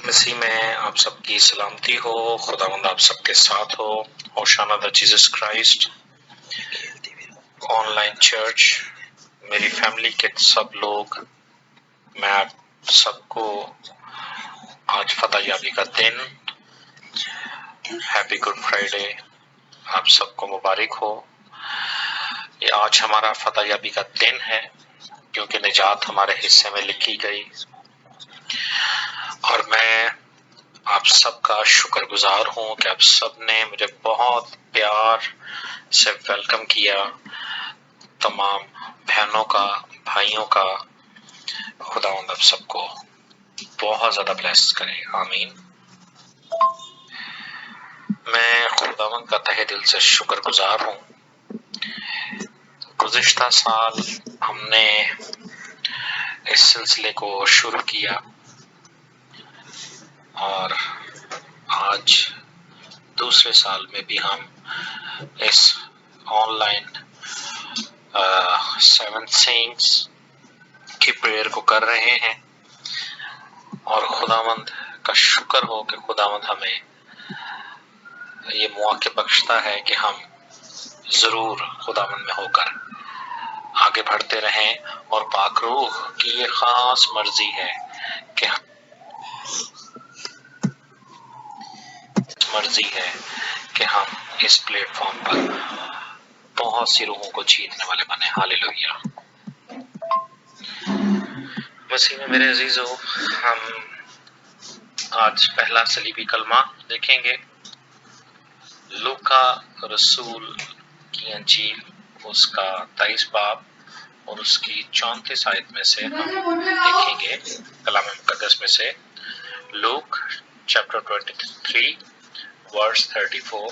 مسیح میں آپ سب کی سلامتی ہو، خداوند آپ سب کے ساتھ ہو۔ Hosanna the Jesus Christ online church, میری فیملی کے سب لوگ، میں آپ سب کو آج فتح یابی کا دن، ہیپی گڈ فرائیڈے آپ سب کو مبارک ہو۔ یہ آج ہمارا فتح یابی کا دن ہے کیونکہ نجات ہمارے حصے میں لکھی گئی، اور میں آپ سب کا شکر گزار ہوں کہ آپ سب نے مجھے بہت پیار سے ویلکم کیا۔ تمام بہنوں کا، بھائیوں کا، خداوند آپ سب کو بہت زیادہ بلیس کرے، آمین۔ میں خداوند کا تہہ دل سے شکر گزار ہوں۔ گزشتہ سال ہم نے اس سلسلے کو شروع کیا اور آج دوسرے سال میں بھی ہم اس آن لائن 7 سینگز کی پریئر کو کر رہے ہیں، اور خداوند کا شکر ہو کہ خداوند ہمیں یہ موقع بخشتا ہے کہ ہم ضرور خداوند میں ہو کر آگے بڑھتے رہیں، اور پاک روح کی یہ خاص مرضی ہے کہ ہم اس پلیٹ فارم پر بہت سی روحوں کو جیتنے والے بنے۔ ہاللیلویا۔ مسیح میں میرے عزیزو، ہم آج پہلا صلیبی کلمہ دیکھیں گے۔ لوکا رسول کی انجیل، اس کا 23 باب اور اس کی 34 آیت میں سے ہم دیکھیں گے کلام مقدس میں سے۔ لوک چیپٹر 23 ورس 34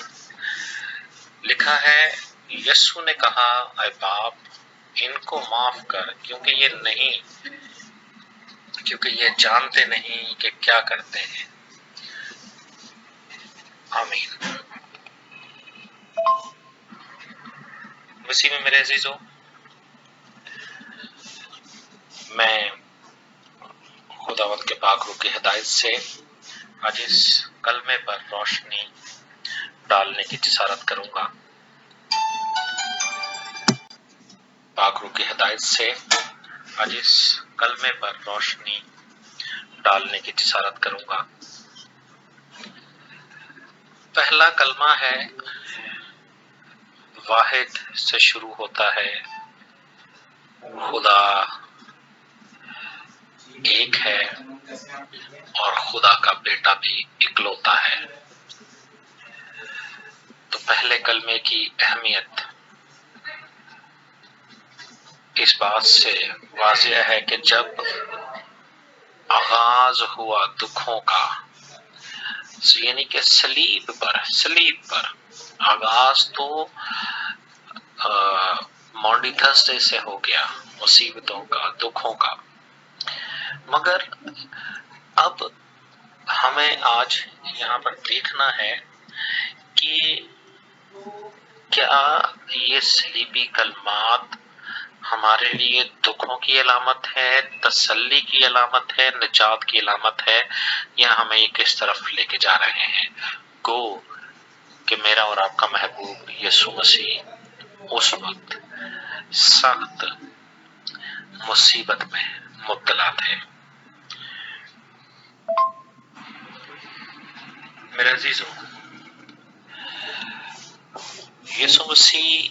لکھا ہے، یسوع نے کہا، اے باپ ان کو معاف کر کیونکہ یہ جانتے نہیں کہ کیا کرتے ہیں۔ آمین۔ مسیح میں میرے عزیزو، میں خداوند کے پاک روح کی ہدایت سے آج اس کلمے پر روشنی ڈالنے کی جسارت کروں گا۔ پاک روح کی ہدایت سے آج اس کلمے پر روشنی ڈالنے کی جسارت کروں گا۔ پہلا کلمہ ہے، واحد سے شروع ہوتا ہے، خدا ایک ہے اور خدا کا بیٹا بھی اکلوتا ہے۔ تو پہلے کلمے کی اہمیت اس بات سے واضح ہے کہ جب آغاز ہوا دکھوں کا، یعنی کہ صلیب پر آغاز تو مونڈی تھرسڈے سے ہو گیا، مصیبتوں کا، دکھوں کا، مگر اب ہمیں آج یہاں پر دیکھنا ہے کہ کیا یہ صلیبی کلمات ہمارے لیے دکھوں کی علامت ہے، تسلی کی علامت ہے، نجات کی علامت ہے، یا ہمیں یہ کس طرف لے کے جا رہے ہیں؟ گو کہ میرا اور آپ کا محبوب یسوع مسیح اس وقت سخت مصیبت میں مبتلا تھے۔ میرے عزیزو، یسوع مسیح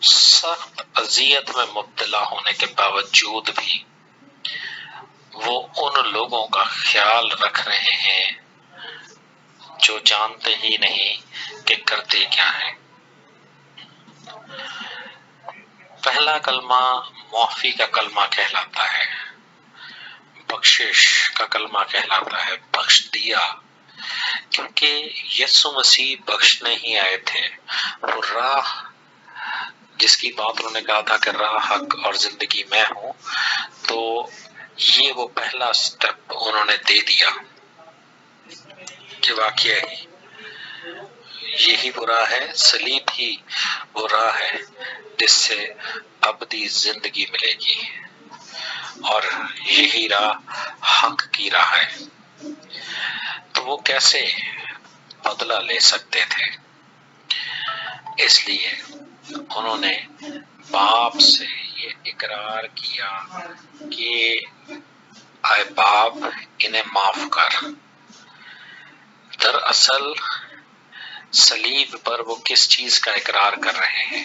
سخت اذیت میں مبتلا ہونے کے باوجود بھی وہ ان لوگوں کا خیال رکھ رہے ہیں جو جانتے ہی نہیں کہ کرتے کیا ہیں۔ پہلا کلمہ معافی کا کلمہ کہلاتا ہے، بخشش کا کلمہ کہلاتا ہے، بخش دیا، کیونکہ یسوع مسیح بخشنے ہی آئے تھے۔ وہ راہ جس کی بات انہوں نے کہا تھا کہ راہ، حق اور زندگی میں ہوں، تو یہ وہ پہلا سٹیپ انہوں نے دے دیا کہ واقعی یہی وہ راہ ہے، صلیب ہی وہ راہ ہے جس سے ابدی زندگی ملے گی، اور یہی راہ حق کی راہ ہے۔ وہ کیسے بدلہ لے سکتے تھے، اس لیے انہوں نے باپ سے یہ اقرار کیا کہ اے باپ انہیں معاف کر۔ دراصل صلیب پر وہ کس چیز کا اقرار کر رہے ہیں؟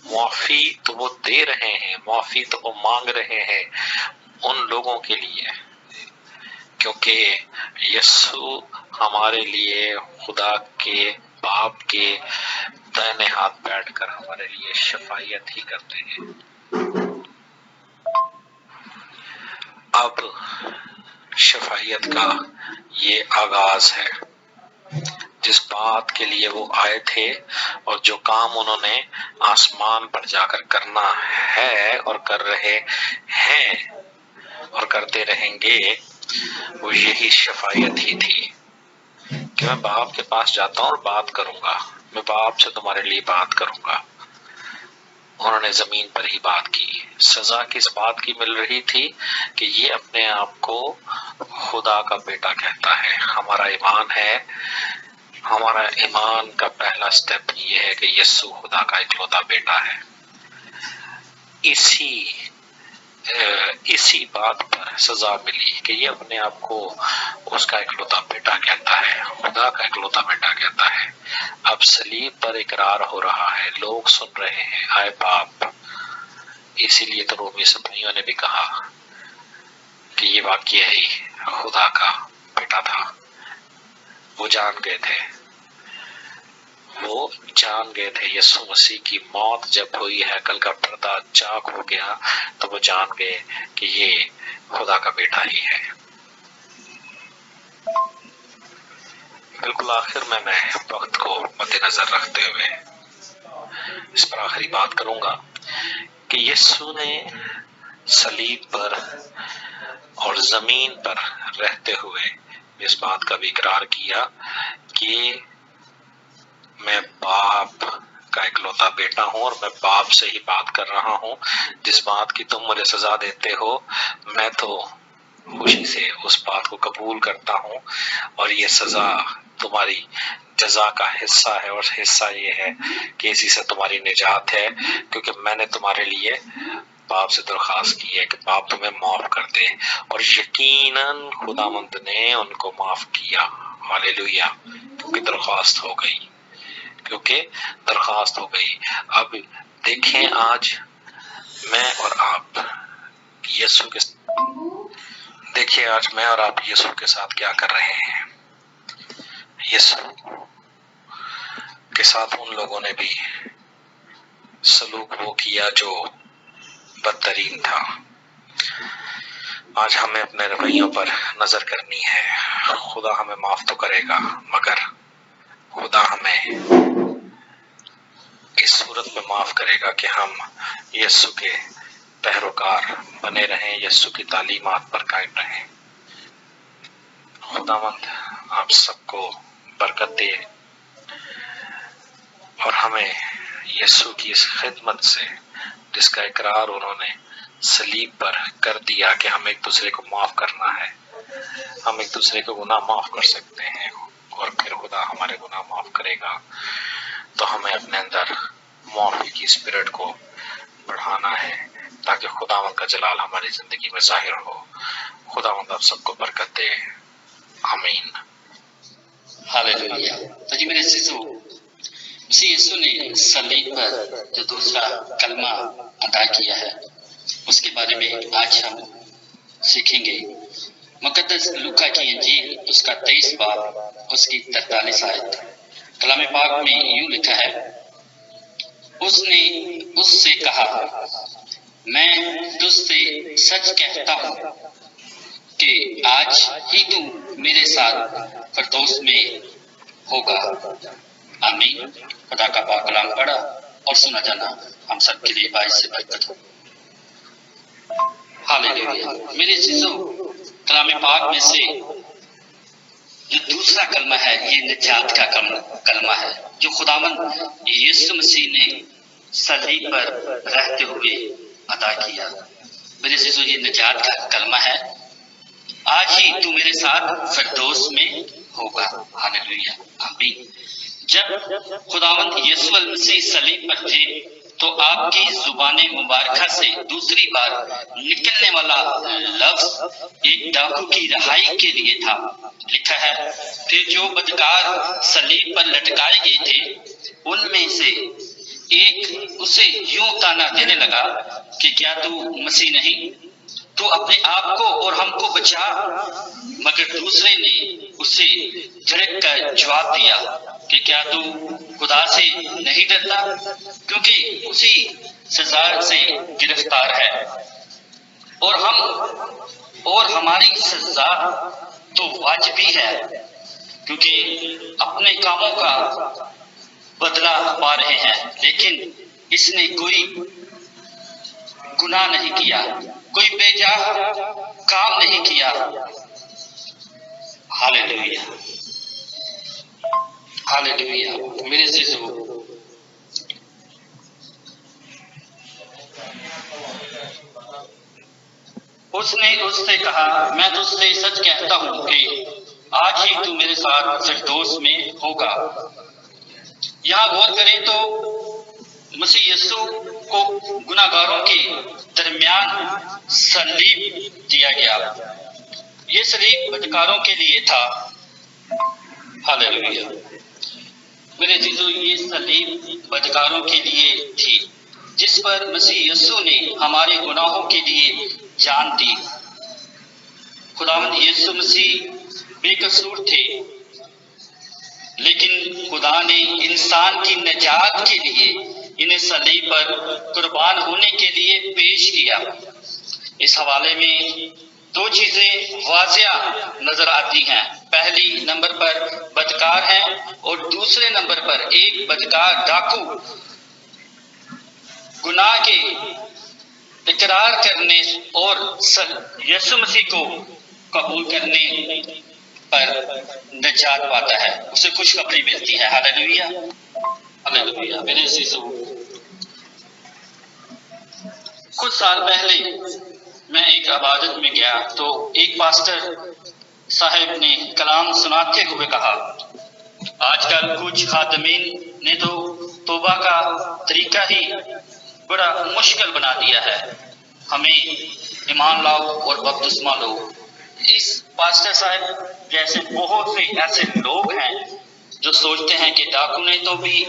معافی تو وہ دے رہے ہیں، معافی تو وہ مانگ رہے ہیں ان لوگوں کے لیے، کیونکہ یسوع ہمارے لیے خدا کے باپ کے دائیں ہاتھ بیٹھ کر ہمارے لیے شفاعت ہی کرتے ہیں۔ اب شفاعت کا یہ آغاز ہے، جس بات کے لیے وہ آئے تھے اور جو کام انہوں نے آسمان پر جا کر کرنا ہے اور کر رہے ہیں اور کرتے رہیں گے، وہ یہی شفاعت ہی تھی کہ میں باپ کے پاس جاتا ہوں اور بات کروں گا، میں باپ سے تمہارے لیے بات کروں گا۔ انہوں نے زمین پر ہی بات کی۔ سزا کس بات کی مل رہی تھی؟ کہ یہ اپنے آپ کو خدا کا بیٹا کہتا ہے۔ ہمارا ایمان ہے، ہمارا ایمان کا پہلا سٹیپ یہ ہے کہ یسوع خدا کا اکلوتا بیٹا ہے۔ اسی بات پر سزا ملی کہ یہ اپنے آپ کو اس کا اکلوتا بیٹا کہتا ہے، خدا کا اکلوتا بیٹا کہتا ہے۔ اب صلیب پر اقرار ہو رہا ہے، لوگ سن رہے ہیں اے باپ۔ اسی لیے تو رومی سپاہیوں نے بھی کہا کہ یہ واقعی ہی خدا کا بیٹا تھا۔ وہ جان گئے تھے یسوع مسیح کی موت جب ہوئی، ہیکل کا پردہ چاک ہو گیا، تو وہ جان گئے کہ یہ خدا کا بیٹا ہی ہے۔ بالکل آخر میں وقت کو مد نظر رکھتے ہوئے اس پر آخری بات کروں گا کہ یسوع نے صلیب پر اور زمین پر رہتے ہوئے اس بات کا بھی اقرار کیا کہ میں باپ کا اکلوتا بیٹا ہوں اور میں باپ سے ہی بات کر رہا ہوں۔ جس بات کی تم مجھے سزا دیتے ہو، میں تو خوشی سے اس بات کو قبول کرتا ہوں، اور یہ سزا تمہاری جزا کا حصہ ہے، اور حصہ یہ ہے کہ اسی سے تمہاری نجات ہے، کیونکہ میں نے تمہارے لیے باپ سے درخواست کی ہے کہ باپ تمہیں معاف کر دے، اور یقیناً خداوند نے ان کو معاف کیا۔ ہاللویا! کیونکہ درخواست ہو گئی، اب دیکھیں آج میں اور آپ یسوع کے ساتھ کیا کر رہے ہیں۔ یسوع کے ساتھ ان لوگوں نے بھی سلوک وہ کیا جو بدترین تھا۔ آج ہمیں اپنے رویوں پر نظر کرنی ہے۔ خدا ہمیں معاف تو کرے گا، مگر خدا ہمیں اس صورت میں معاف کرے گا کہ ہم یسوع کے پیروکار بنے رہیں، یسوع کی تعلیمات پر قائم رہیں۔ خداوند آپ سب کو برکت دے اور ہمیں یسوع کی اس خدمت سے، جس کا اقرار انہوں نے صلیب پر کر دیا کہ ہم ایک دوسرے کو معاف کرنا ہے، ہم ایک دوسرے کو گناہ معاف کر سکتے ہیں، اور پھر خدا ہمارے گناہ معاف کرے گا، تو ہمیں اپنے اندر معافی کی اسپرٹ کو بڑھانا ہے تاکہ خداوند کا جلال ہماری زندگی میں ظاہر ہو۔ خداوند آپ سب کو برکت دے، آمین۔ ہاللویا۔ تو جی میرے عزیزو، مسیح یسوع نے صلیب پر جو دوسرا کلمہ ادا کیا ہے، اس کے بارے میں آج ہم سیکھیں گے۔ مقدس لوکا کی انجیل اس کا 23 باب اس کی 43 آیت، کلام پاک میں یوں لکھا ہے، اس نے اس سے کہا، میں تجھ سے سچ کہتا ہوں کہ آج ہی تو میرے ساتھ فردوس میں ہوگا۔ آمین۔ خدا کا پاک کلام پڑھا اور سنا جانا ہم سب کے لیے باعث برکت ہو۔ ہاللویا۔ میرے عزیزو، کلام پاک میں سے جو دوسرا کلمہ ہے، یہ نجات کا کلمہ ہے جو خداوند یسوع مسیح نے صلیب پر رہتے ہوئے ادا کیا۔ میرے عزیزو، یہ نجات کا کلمہ ہے آج ہی تو میرے ساتھ فردوس میں ہوگا۔ ہاللیلویہ، آمین۔ جب خداوند یسوع المسیح صلیب پر تھے تو آپ کی زبان مبارکہ سے دوسری بار نکلنے والا لفظ ایک ڈاکو کی رہائی کے لیے تھا۔ لکھا ہے، پھر جو بدکار صلیب پر لٹکائے گئے تھے ان میں سے ایک اسے یوں تانا دینے لگا کہ کیا تو مسیح نہیں؟ تو اپنے آپ کو اور ہم کو بچا۔ مگر دوسرے نے اسے جھڑک کر جواب دیا کہ کیا تو خدا سے نہیں ڈرتا، کیونکہ اسی سزا سے گرفتار ہے، اور ہماری سزا تو واجبی ہے، کیونکہ اپنے کاموں کا بدلہ پا رہے ہیں، لیکن اس نے کوئی گناہ نہیں کیا، کوئی بے جا کام نہیں کیا۔ ہاللیلویہ، ہاللیلویہ۔ میرے عزیزو، اس نے اس سے کہا، میں تجھ سے سچ کہتا ہوں کہ آج ہی تو میرے ساتھ فردوس میں ہوگا۔ یہاں غور کریں تو مسیح یسوع کو گناہ گاروں کے درمیان صلیب دیا گیا۔ یہ صلیب بدکاروں کے لیے تھا۔ ہاللیلویہ، میرے عزیزو، یہ صلیب بدکاروں کے لیے تھی، جس پر مسیح یسوع نے ہمارے گناہوں کے لیے جان دی۔ خداوند یسوع مسیح بے قصور تھے، لیکن خدا نے انسان کی نجات کے لیے انہیں صلیب پر قربان ہونے کے لیے پیش کیا۔ اس حوالے میں دو چیزیں واضح نظر آتی ہیں۔ پہلی نمبر پر بدکار ہیں، اور دوسرے نمبر پر ایک بدکار ڈاکو گناہ کے اقرار کرنے اور یسوع مسیح کو قبول کرنے پر نجات پاتا ہے، اسے خوشخبری ملتی ہے۔ ہاللیلویہ، ہاللیلویہ۔ میرے عزیزو، کچھ سال پہلے میں ایک عبادت میں گیا تو ایک پاسٹر صاحب نے کلام سناتے ہوئے کہا، آج کل کچھ خادمین نے تو توبہ کا طریقہ ہی بڑا مشکل بنا دیا ہے، ہمیں ایمان لاؤ اور بپتسمہ لو۔ اس پاسٹر صاحب جیسے بہت سے ایسے لوگ ہیں جو سوچتے ہیں کہ ڈاکو نے تو بھی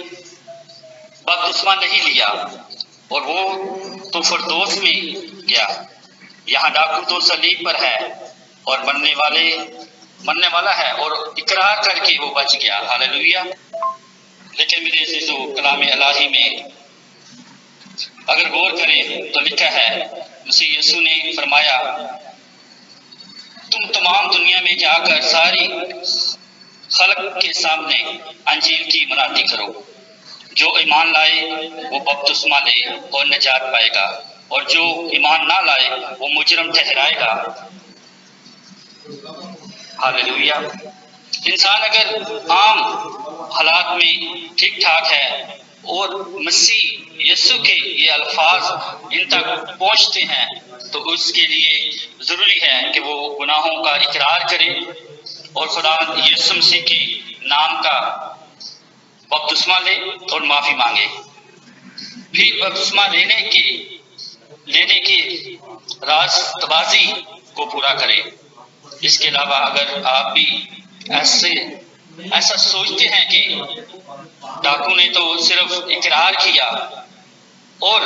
بپتسمہ نہیں لیا اور وہ تو فردوس میں گیا، یہاں ڈاکو تو صلیب پر ہے اور مرنے والا ہے اور اقرار کر کے وہ بچ گیا۔ ہاللیلویہ۔ لیکن میرے عزیزو، کلام الہی میں اگر غور کریں تو لکھا ہے، مسیح یسوع نے فرمایا، تم تمام دنیا میں جا کر ساری خلق کے سامنے انجیل کی منادی کرو، جو ایمان لائے وہ بپتسمہ لے اور نجات پائے گا، اور جو ایمان نہ لائے وہ مجرم ٹھہرائے گا۔ ہاللیلویہ۔ انسان اگر عام حالات میں ٹھیک ٹھاک ہے اور مسیح یسوع کے یہ الفاظ ان تک پہنچتے ہیں تو اس کے لیے ضروری ہے کہ وہ گناہوں کا اقرار کرے اور خداوند یسوع مسیح کے نام کا بپتسمہ لے اور معافی مانگے، پھر بپتسمہ لینے کے راست بازی کو پورا کرے۔ اس کے علاوہ اگر آپ بھی ایسا سوچتے ہیں کہ ڈاکو نے تو صرف اقرار کیا اور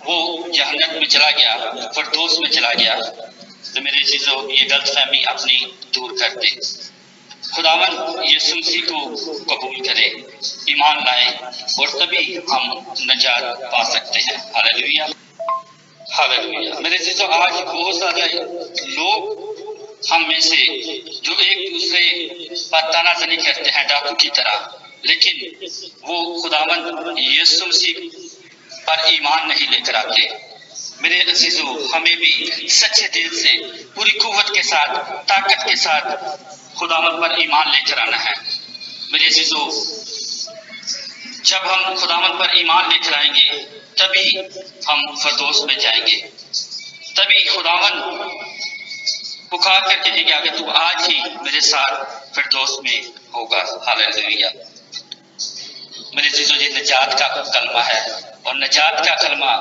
وہ جہنم میں چلا گیا، فردوس میں چلا گیا، تو میرے عزیزو، یہ غلط فہمی اپنی دور کر دے۔ خداوند یسوع مسیح کو قبول کرے، ایمان لائے، اور تبھی ہم نجات پا سکتے ہیں۔ ہاللیلویہ، ہاللیلویہ۔ میرے عزیزو، آج بہت سارے لوگ ہم میں سے جو ایک دوسرے پر طعنہ زنی کرتے ہیں ڈاکو کی طرح، لیکن وہ خداوند یسوع مسیح پر ایمان نہیں لے کر آتے۔ میرے عزیزو، ہمیں بھی سچے دل سے، پوری قوت کے ساتھ، طاقت کے ساتھ خداوند پر ایمان لے کر آنا ہے۔ میرے عزیزو، جب ہم خداوند پر ایمان لے کر آئیں گے تبھی ہم فردوس میں جائیں گے، تبھی خداوند पुकार करके जी कि आगे तू आज ही मेरे साथ फिरदौस में होगा। हालेलुया। मेरे चीजों जी निजात का कलमा है, और निजात का कलमा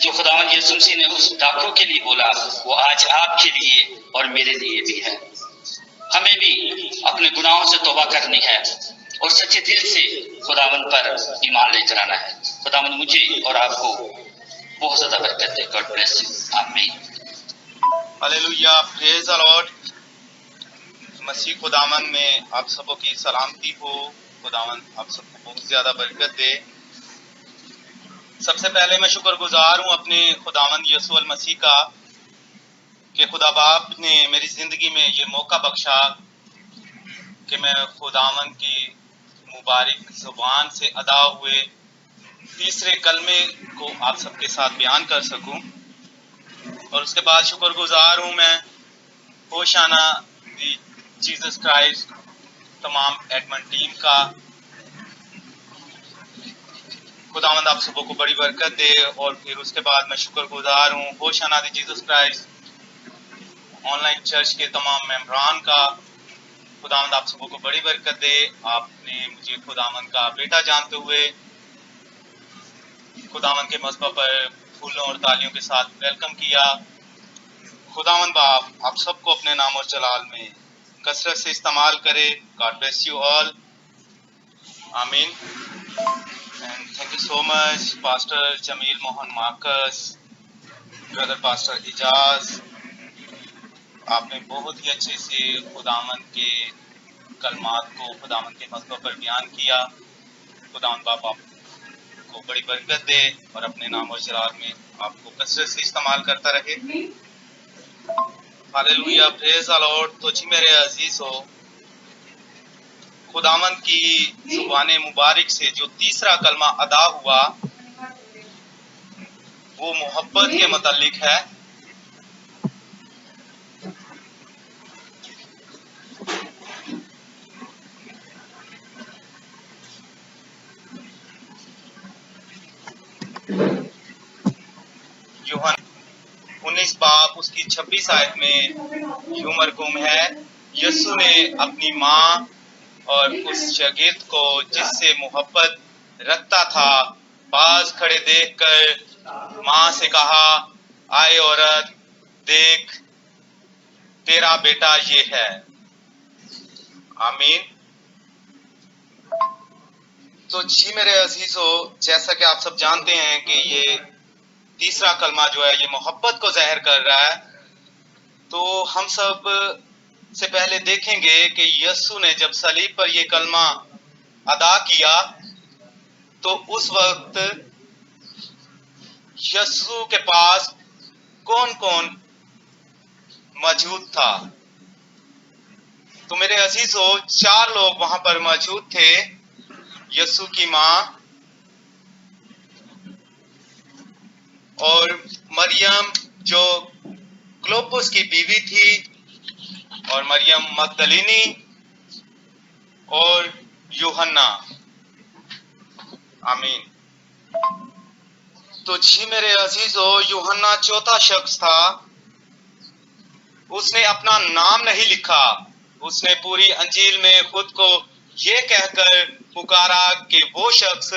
जो खुदावंद यीशु मसीह ने उस डाकू के लिए बोला, वो आज आपके लिए और मेरे लिए भी है। हमें भी अपने गुनाहों से तौबा करनी है और सच्चे दिल से खुदावंद पर ईमान लेकर आना है। खुदावंद मुझे और आपको बहुत ज्यादा बरकत दे। God bless you. आमीन। Hallelujah, praise the Lord. मसीह खुदावंद में आप सबों की सलामती हो। खुदावंद आप सबको बहुत ज्यादा बरकत दे। सबसे पहले मैं शुक्रगुजार हूँ अपने खुदावंद यीशु मसीह का कि खुदा बाप ने मेरी जिंदगी में ये मौका बख्शा कि मैं खुदावंद की मुबारक जुबान से अदा हुए तीसरे कलमे को आप सबके साथ बयान कर सकूं। और उसके बाद शुक्रगुजार हूँ मैं होशाना दी जीसस क्राइस्ट तमाम एडमंड टीम का। खुदावंद आप सबों को बड़ी बरकत दे। और फिर उसके बाद मैं शुक्रगुजार हूँ होशाना दी जीसस क्राइस्ट ऑनलाइन चर्च के तमाम मेंबरान का। खुदावंद आप सबों को बड़ी बरकत दे। आपने मुझे खुदावंद का बेटा जानते हुए खुदावंद के मज़बा पर फूलों और तालियों के साथ वेलकम किया। खुदावंद बाप आप सबको अपने नाम और जलाल में कसरत से इस्तेमाल करे। God bless you all. आमीन। And thank you so much pastor Jameel Mohan Marcus, brother pastor Ijaz. आपने बहुत ही अच्छे से खुदावंद के कलमात को खुदावंद के मज़बा पर बयान किया। खुदावंद बाप आपको बड़ी बरकत दे और अपने नाम और जलाल में आपको कसरत से इस्तेमाल करता रहे। Hallelujah, praise the Lord. तो जी मेरे अजीज हो, खुदावंद की जुबान मुबारक से जो तीसरा कलमा अदा हुआ वो मोहब्बत के मुतालिक है। यूहन्ना 19 बाब उसकी 26 आयत में यूं मरकूम है, यीशु ने अपनी माँ और उस शागिर्द को जिससे मोहब्बत रखता था पास खड़े देखकर माँ से कहा, आए औरत, देख तेरा बेटा ये है। आमीन। तो जी मेरे अजीजों, जैसा कि आप सब जानते हैं कि ये तीसरा कलमा जो है ये मोहब्बत को ज़ाहिर कर रहा है। तो हम सब से पहले देखेंगे कि यीशु ने जब सलीब पर ये कलमा अदा किया तो उस वक्त यीशु के पास कौन कौन मौजूद था। तो मेरे अजीजों, 4 लोग वहां पर मौजूद थे। यीशु की माँ और मरियम जो क्लोपस की बीवी थी, और मरियम मगदलिनी और यूहन्ना। आमीन। तो जी मेरे अजीजों, यूहन्ना चौथा शख्स था। उसने अपना नाम नहीं लिखा। उसने पूरी अंजील में खुद को ये कहकर पुकारा कि वो शख्स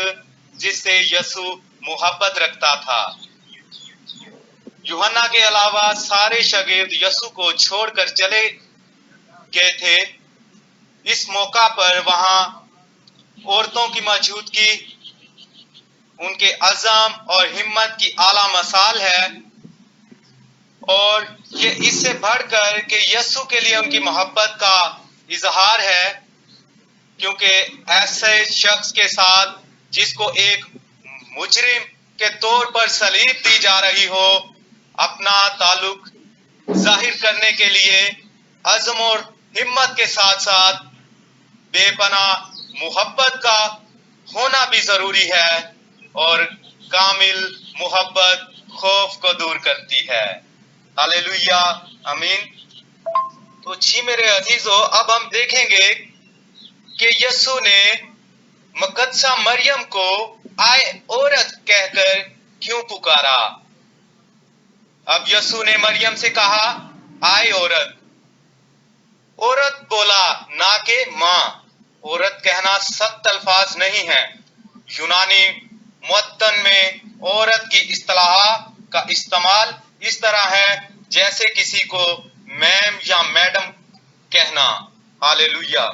जिससे यीशु मोहब्बत रखता था। यूहन्ना के अलावा सारे शागिर्द यीशु को छोड़कर चले गए थे। इस मौका पर वहां औरतों की मौजूदगी उनके अज़म और हिम्मत की आला मिसाल है, और ये इससे बढ़कर के यीशु के लिए उनकी मोहब्बत का इजहार है, क्योंकि ऐसे शख्स के साथ जिसको एक मुजरिम के तौर पर सलीब दी जा रही हो, अपना ताल्लुक जाहिर करने के लिए अज़म और हिम्मत के साथ साथ बेपनाह मोहब्बत का होना भी जरूरी है, और कामिल मोहब्बत खौफ को दूर करती है। हालेलुया, आमीन। तो जी मेरे अजीजों, अब हम देखेंगे कि यीशु ने मुकद्दसा मरियम को आए औरत कहकर क्यों पुकारा। अब तब यीशु ने मरियम से कहा, आए औरत। औरत बोला, ना के माँ। औरत कहना सख्त अल्फाज नहीं है। यूनानी मुअत्तन में औरत की इस्तिलाह का इस्तेमाल इस तरह है जैसे किसी को मैम या मैडम कहना। हालेलुया।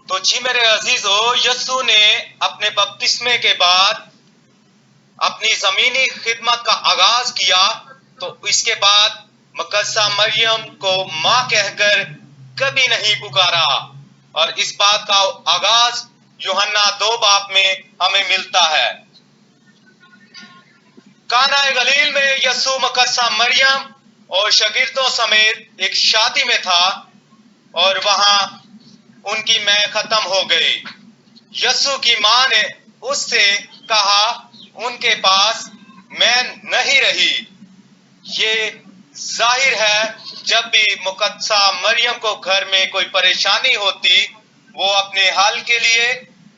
तो जी मेरे अजीजों, यीशु ने अपने बपतिस्मे के बाद अपनी जमीनी खिदमत का आगाज किया, तो इसके बाद मुकद्दसा मरियम को माँ कहकर कभी नहीं पुकारा। और इस बात का आगाज यूहन्ना 2 बाब में हमें मिलता है। काना गलील में यीशु मुकद्दसा मरियम और शागिर्दों समेत एक शादी में था और वहां उनकी मैं खत्म हो गई। यीशु की मां ने उससे कहा, उनके पास मैं नहीं रही। ये जाहिर है जब भी मुकद्दसा मरियम को घर में कोई परेशानी होती, वो अपने हल के लिए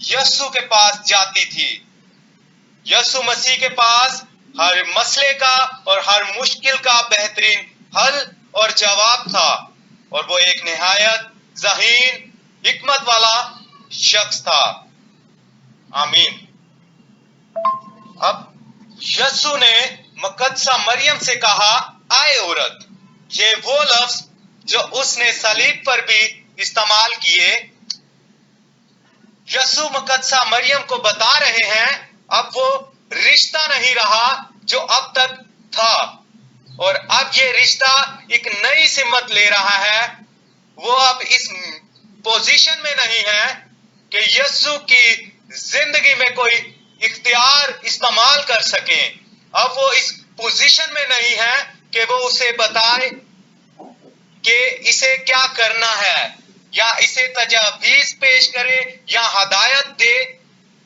यीशु के पास जाती थी। यीशु मसीह के पास हर मसले का और हर मुश्किल का बेहतरीन हल और जवाब था, और वो एक निहायत ज़हीन हिकमत वाला शख्स था। आमीन। अब यीशु ने मुकद्दसा मरियम से कहा, आए औरत। ये वो लफ्ज जो उसने सलीब पर भी इस्तेमाल किए। यीशु मुकद्दसा मरियम को बता रहे हैं अब वो रिश्ता नहीं रहा जो अब तक था, और अब ये रिश्ता एक नई सिमत ले रहा है। वो अब इस पोजीशन में नहीं है कि यीशु की जिंदगी में कोई इख्तियार इस्तेमाल कर सके। अब वो इस पोजीशन में नहीं है कि वो उसे बताए कि इसे क्या करना है या इसे तजावीज पेश करे या हदायत दे।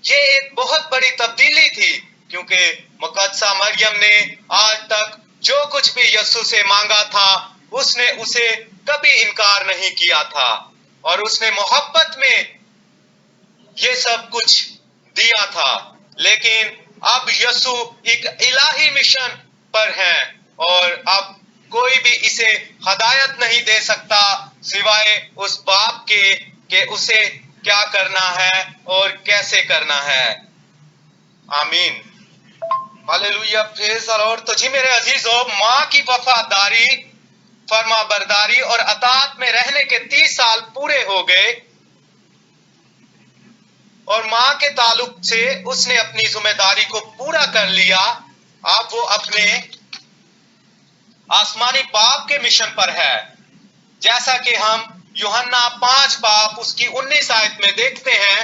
ये एक बहुत बड़ी तब्दीली थी, क्योंकि मुकद्दसा मरियम ने आज तक जो कुछ भी यीशु से मांगा था, उसने उसे कभी इनकार नहीं किया था, और उसने मोहब्बत में ये सब कुछ दिया था। लेकिन अब यीशु एक इलाही मिशन पर है, और अब कोई भी इसे हदायत नहीं दे सकता सिवाय उस बाप के कि उसे क्या करना है और कैसे करना है। आमीन। Hallelujah, praise the Lord. तो जी मेरे अजीजों, माँ की वफादारी, फर्मा बरदारी और अताअत में रहने के 30 साल पूरे हो गए, और माँ के ताल्लुक से उसने अपनी जिम्मेदारी को पूरा कर लिया। अब वो अपने आसमानी बाप के मिशन पर है, जैसा कि हम यूहन्ना 5 बाब उसकी 19 आयत में देखते हैं।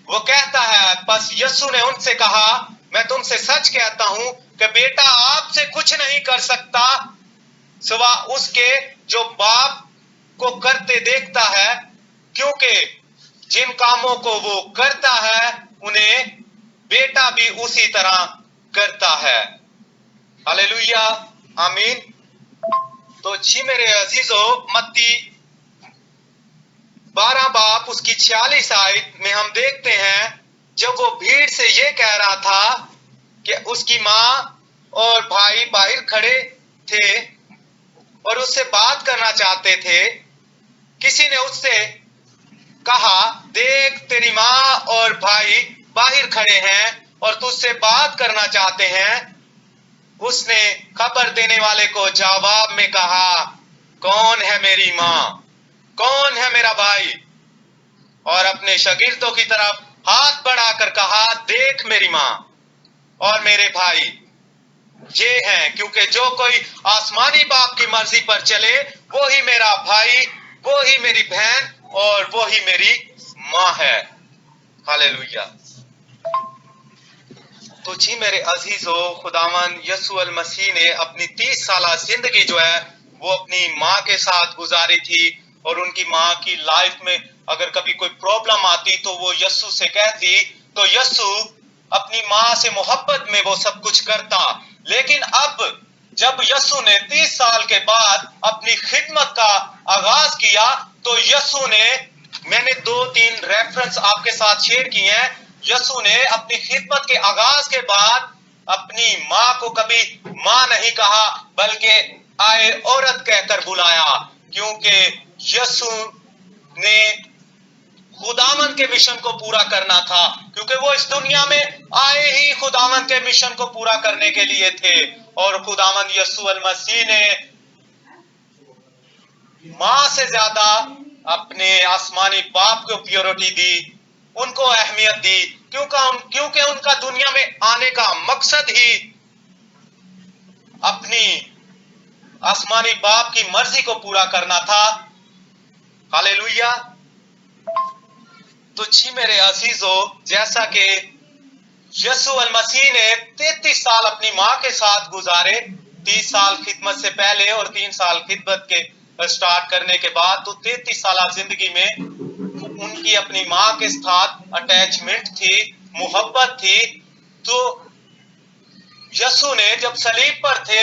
वो कहता है, बस यीशु ने उनसे कहा, मैं तुमसे सच कहता हूं कि बेटा आपसे कुछ नहीं कर सकता सिवा उसके जो बाप को करते देखता है, क्योंकि जिन कामों को वो करता है उन्हें बेटा भी उसी तरह करता है। हालेलुया, आमीन। तो जी मेरे अजीजों, मत्ती 12 बाब उसकी 46 आयत में हम देखते हैं, जब वो भीड़ से ये कह रहा था कि उसकी माँ और भाई बाहर खड़े थे और उससे बात करना चाहते थे, किसी ने उससे कहा, देख तेरी माँ और भाई बाहर खड़े हैं और तुझसे बात करना चाहते हैं। उसने खबर देने वाले को जवाब में कहा, कौन है मेरी माँ, कौन है मेरा भाई? और अपने शागिर्दों की तरफ हाथ बढ़ाकर कहा, देख मेरी माँ और मेरे भाई ये हैं, क्योंकि जो कोई आसमानी बाप की मर्जी पर चले वो ही मेरा भाई, वो ही मेरी बहन और वो ही मेरी माँ है। हालेलुया। तो जी मेरे अजीजों, खुदावन यीशु अल मसीह ने अपनी 30 साल जिंदगी जो है वो अपनी माँ के साथ गुजारी थी, और उनकी माँ की लाइफ में अगर कभी कोई प्रॉब्लम आती तो वो यीशु से कहती, तो यीशु अपनी माँ से मोहब्बत में वो सब कुछ करता। लेकिन अब जब यीशु ने 30 साल के बाद अपनी खिदमत का आगाज किया, तो यीशु ने, मैंने 2-3 रेफरेंस आपके साथ शेयर किए हैं, यीशु ने अपनी खिदमत के आगाज के बाद اپنی ماں کو کبھی ماں نہیں کہا بلکہ آئے عورت کہہ کر بلایا، کیونکہ یسوع نے خداوند کے مشن کو پورا کرنا تھا، کیونکہ وہ اس دنیا میں آئے ہی خداوند کے مشن کو پورا کرنے کے لیے تھے۔ اور خداوند یسوع المسیح نے ماں سے زیادہ اپنے آسمانی باپ کو پیورٹی دی، ان کو اہمیت دی، کیونکہ ان کا دنیا میں آنے کا مقصد ہی اپنی آسمانی باپ کی مرضی کو پورا کرنا تھا۔ ہاللیلویہ۔ تو جی میرے عزیزو، جیسا کہ یسوع المسیح نے 33 سال اپنی ماں کے ساتھ گزارے، 30 سال خدمت سے پہلے اور 3 سال خدمت کے سٹارٹ کرنے کے بعد، تو 33 سالہ زندگی میں ان کی اپنی ماں کے ساتھ اٹیچمنٹ تھی، محبت تھی۔ تو یسوع نے جب صلیب پر تھے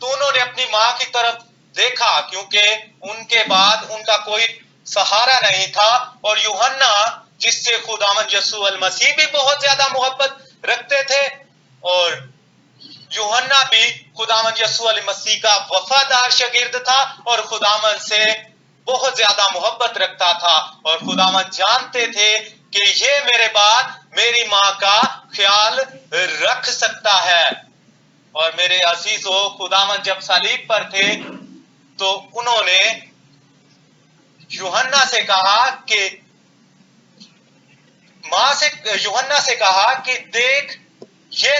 تو انہوں نے اپنی ماں کی طرف دیکھا، کیونکہ ان کے بعد ان کا کوئی سہارا نہیں تھا، اور یوحنا جس سے خداوند یسوع المسیح بھی بہت زیادہ محبت رکھتے تھے، اور یوحنا بھی خداوند یسوع المسیح کا وفادار شاگرد تھا اور خداوند سے بہت زیادہ محبت رکھتا تھا، اور خداوند جانتے تھے کہ یہ میرے بعد میری ماں کا خیال رکھ سکتا ہے۔ اور میرے عزیزو، خداوند جب صلیب پر تھے تو انہوں نے یوحنا سے کہا کہ یوحنا سے کہا کہ دیکھ، یہ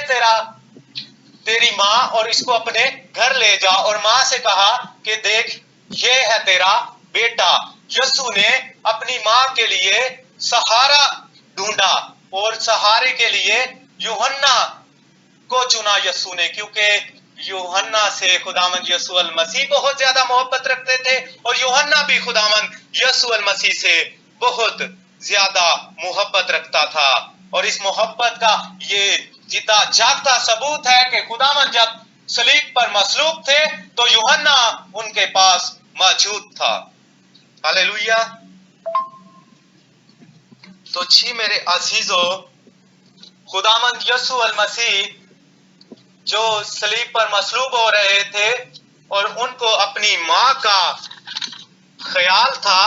تیری ماں، اور اس کو اپنے گھر لے جا، اور ماں سے کہا کہ دیکھ، یہ ہے تیرا بیٹا۔ یسوع نے اپنی ماں کے لیے سہارا ڈھونڈا، اور سہارے کے لیے یوحنا کو چنا یسوع نے، کیونکہ یوحنا سے خداوند یسوع المسیح بہت زیادہ محبت رکھتے تھے، اور یوحنا بھی خداوند یسوع المسیح سے بہت زیادہ محبت رکھتا تھا۔ اور اس محبت کا یہ جیتا جاگتا ثبوت ہے کہ خداوند جب صلیب پر مصلوب تھے تو یوحنا ان کے پاس موجود تھا۔ ہاللیلویہ۔ تو جی میرے عزیزو، خداوند یسوع المسیح جو صلیب پر مصلوب ہو رہے تھے اور ان کو اپنی ماں کا خیال تھا،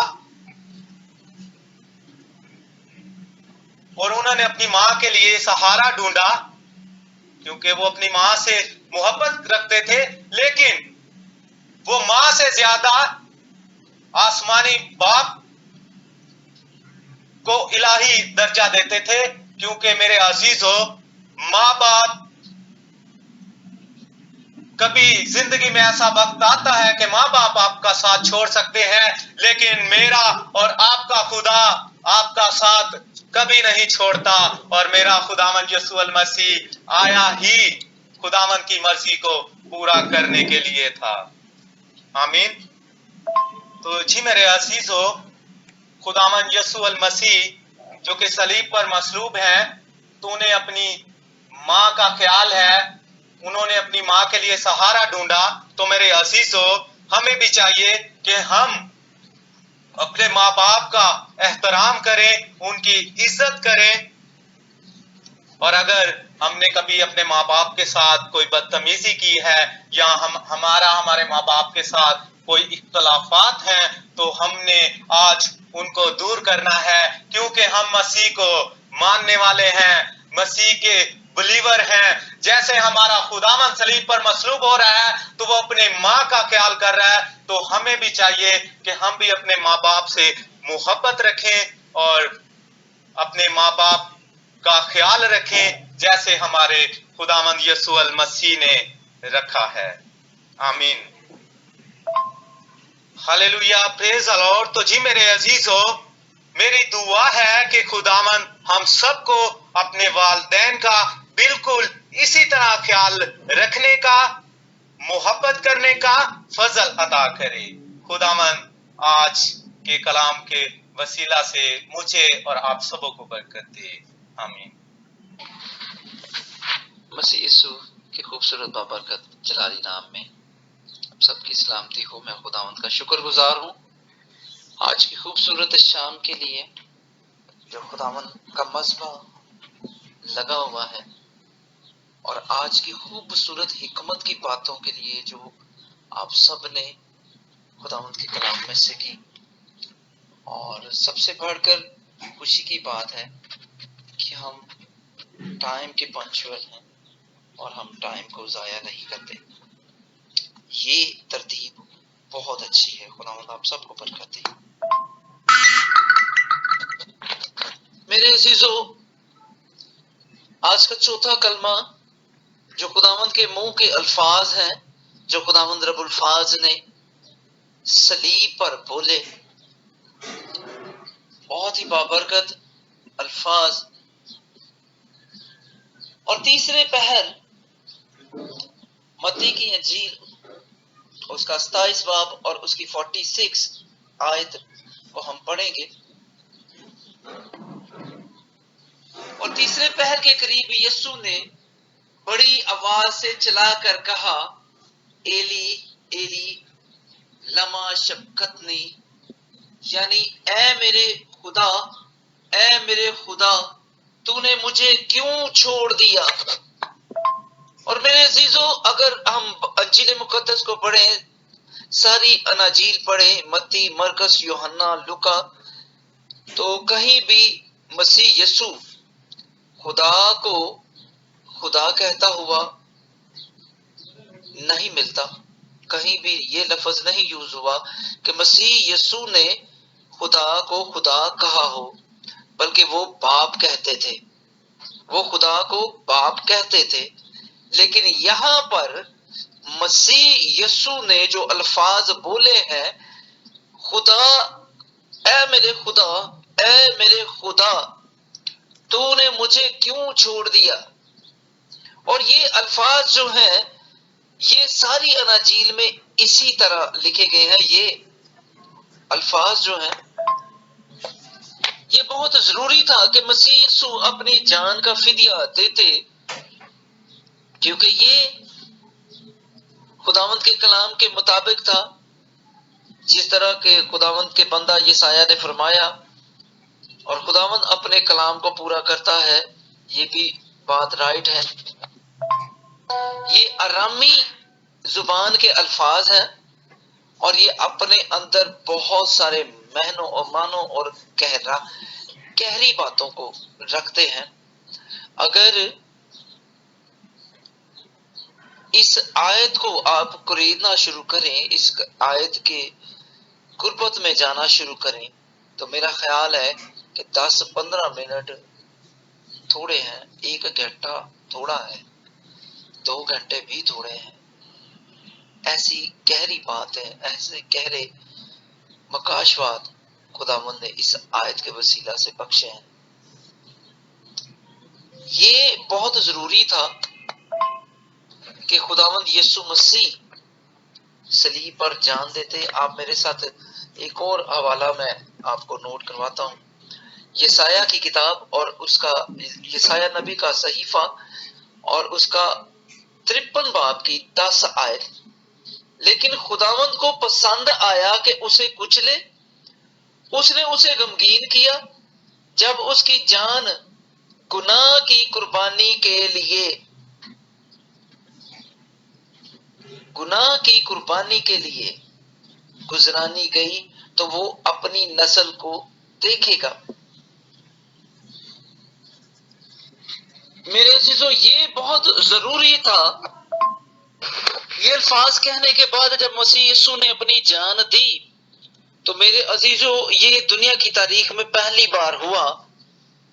اور انہوں نے اپنی ماں کے لیے سہارا ڈھونڈا، کیونکہ وہ اپنی ماں سے محبت رکھتے تھے، لیکن وہ ماں سے زیادہ آسمانی باپ کو الہی درجہ دیتے تھے، کیونکہ میرے عزیزو، ماں باپ کبھی زندگی میں ایسا وقت آتا ہے کہ ماں باپ آپ کا ساتھ چھوڑ سکتے ہیں، لیکن میرا اور آپ کا خدا آپ کا ساتھ کبھی نہیں چھوڑتا، اور میرا خداوند یسوع المسیح آیا ہی خداوند کی مرضی کو پورا کرنے کے لیے تھا۔ آمین۔ تو جی میرے عزیزو، خداوند یسوع المسیح جو کہ صلیب پر مصلوب ہیں، تو انہیں اپنی ماں کا خیال ہے، انہوں نے اپنی ماں کے لیے سہارا ڈھونڈا۔ تو میرے عزیزو، ہمیں بھی چاہیے کہ ہم اپنے ماں باپ کا احترام کریں، ان کی عزت کریں، اور اگر ہم نے کبھی اپنے ماں باپ کے ساتھ کوئی بدتمیزی کی ہے، یا ہمارے ماں باپ کے ساتھ کوئی اختلافات ہیں، تو ہم نے آج ان کو دور کرنا ہے، کیونکہ ہم مسیح کو ماننے والے ہیں، مسیح کے بلیور ہیں۔ جیسے ہمارا خداوند صلیب پر مصلوب ہو رہا ہے تو وہ اپنے ماں کا خیال کر رہا ہے، تو ہمیں بھی چاہیے کہ ہم بھی اپنے ماں باپ سے محبت رکھیں اور اپنے ماں باپ کا خیال رکھیں، جیسے ہمارے خداوند یسوع المسیح نے رکھا ہے۔ آمین۔ ہاللیلویہ، پریز دی لارڈ۔ تو جی میرے عزیزو، میری دعا ہے کہ خداوند ہم سب کو اپنے والدین کا بالکل اسی طرح خیال رکھنے کا، محبت کرنے کا فضل عطا کرے۔ خداوند آج کے کلام کے وسیلہ سے مجھے اور آپ سبوں کو برکت دے۔ آمین۔ مسیح یسوع کی خوبصورت بابرکت جلالی نام میں سب کی سلامتی ہو۔ میں خداوند کا شکر گزار ہوں آج کی خوبصورت شام کے لیے جو خداوند کا مذبح لگا ہوا ہے، اور آج کی خوبصورت حکمت کی باتوں کے لیے جو آپ سب نے خداوند کے کلام میں سے کی. اور سب سے بڑھ کر خوشی کی بات ہے کہ ہم ٹائم کے پنکچوئل ہیں اور ہم ٹائم کو ضائع نہیں کرتے. یہ ترتیب بہت اچھی ہے. خداوند آپ سب کو برکت دے. میرے عزیزو، آج کا چوتھا کلمہ جو خداوند کے منہ کے الفاظ ہیں، جو خداوند رب الفاظ نے صلیب پر بولے، بہت ہی بابرکت الفاظ. اور تیسرے پہر متی کی انجیل اس کا 27 باب اور اس کی 46 آیت کو ہم پڑھیں گے. اور تیسرے پہر کے قریب یسوع نے بڑی آواز سے چلا کر کہا، ایلی ایلی لما شبقتنی، یعنی اے میرے خدا تو نے مجھے کیوں چھوڑ دیا. اور میرے عزیزو، اگر ہم انجیل مقدس کو پڑھیں، ساری اناجیل پڑھیں، متی، مرکس، یوحنا، لوکا، تو کہیں بھی مسیح یسوع خدا کو خدا کہتا ہوا نہیں ملتا. کہیں بھی یہ لفظ نہیں یوز ہوا کہ مسیح یسوع نے خدا کو خدا کہا ہو، بلکہ وہ باپ کہتے تھے. وہ خدا کو باپ کہتے تھے. لیکن یہاں پر مسیح یسوع نے جو الفاظ بولے ہیں، خدا، اے میرے خدا تو نے مجھے کیوں چھوڑ دیا. اور یہ الفاظ جو ہیں، یہ ساری اناجیل میں اسی طرح لکھے گئے ہیں. یہ الفاظ جو ہیں، یہ بہت ضروری تھا کہ مسیح یسوع اپنی جان کا فدیہ دیتے، کیونکہ یہ خداوند کے کلام کے مطابق تھا. جس طرح کہ خداوند کے بندہ یسایہ نے فرمایا، اور خداوند اپنے کلام کو پورا کرتا ہے، یہ بھی بات رائٹ ہے. یہ ارامی زبان کے الفاظ ہیں اور یہ اپنے اندر بہت سارے معنوں اور گہری باتوں کو رکھتے ہیں. اگر اس آیت کو آپ قریدنا شروع کریں، اس آیت کے قربت میں جانا شروع کریں، تو میرا خیال ہے کہ 10-15 منٹ تھوڑے ہیں، 1 گھنٹہ تھوڑا ہے، 2 گھنٹے بھی تھوڑے ہیں. ایسی گہری بات ہے، ایسے گہرے مکاشفات خداوند نے اس آیت کے وسیلہ سے بخشے ہیں. یہ بہت ضروری تھا کہ خداوند یسوع مسیح صلیب پر جان دیتے. آپ میرے ساتھ ایک اور حوالہ میں آپ کو نوٹ کرواتا ہوں، یسایہ کی کتاب اور اس کا یسایہ نبی کا صحیفہ اور اس کا 53 باب کی 10 آیت. لیکن خداوند کو پسند آیا کہ اسے کچلے، اس نے اسے غمگین کیا. جب اس کی جان گناہ کی قربانی کے لیے گزرانی گئی تو وہ اپنی نسل کو دیکھے گا. میرے عزیزو، یہ بہت ضروری تھا. یہ الفاظ کہنے کے بعد جب مسیح یسوع نے اپنی جان دی، تو میرے عزیزو، یہ دنیا کی تاریخ میں پہلی بار ہوا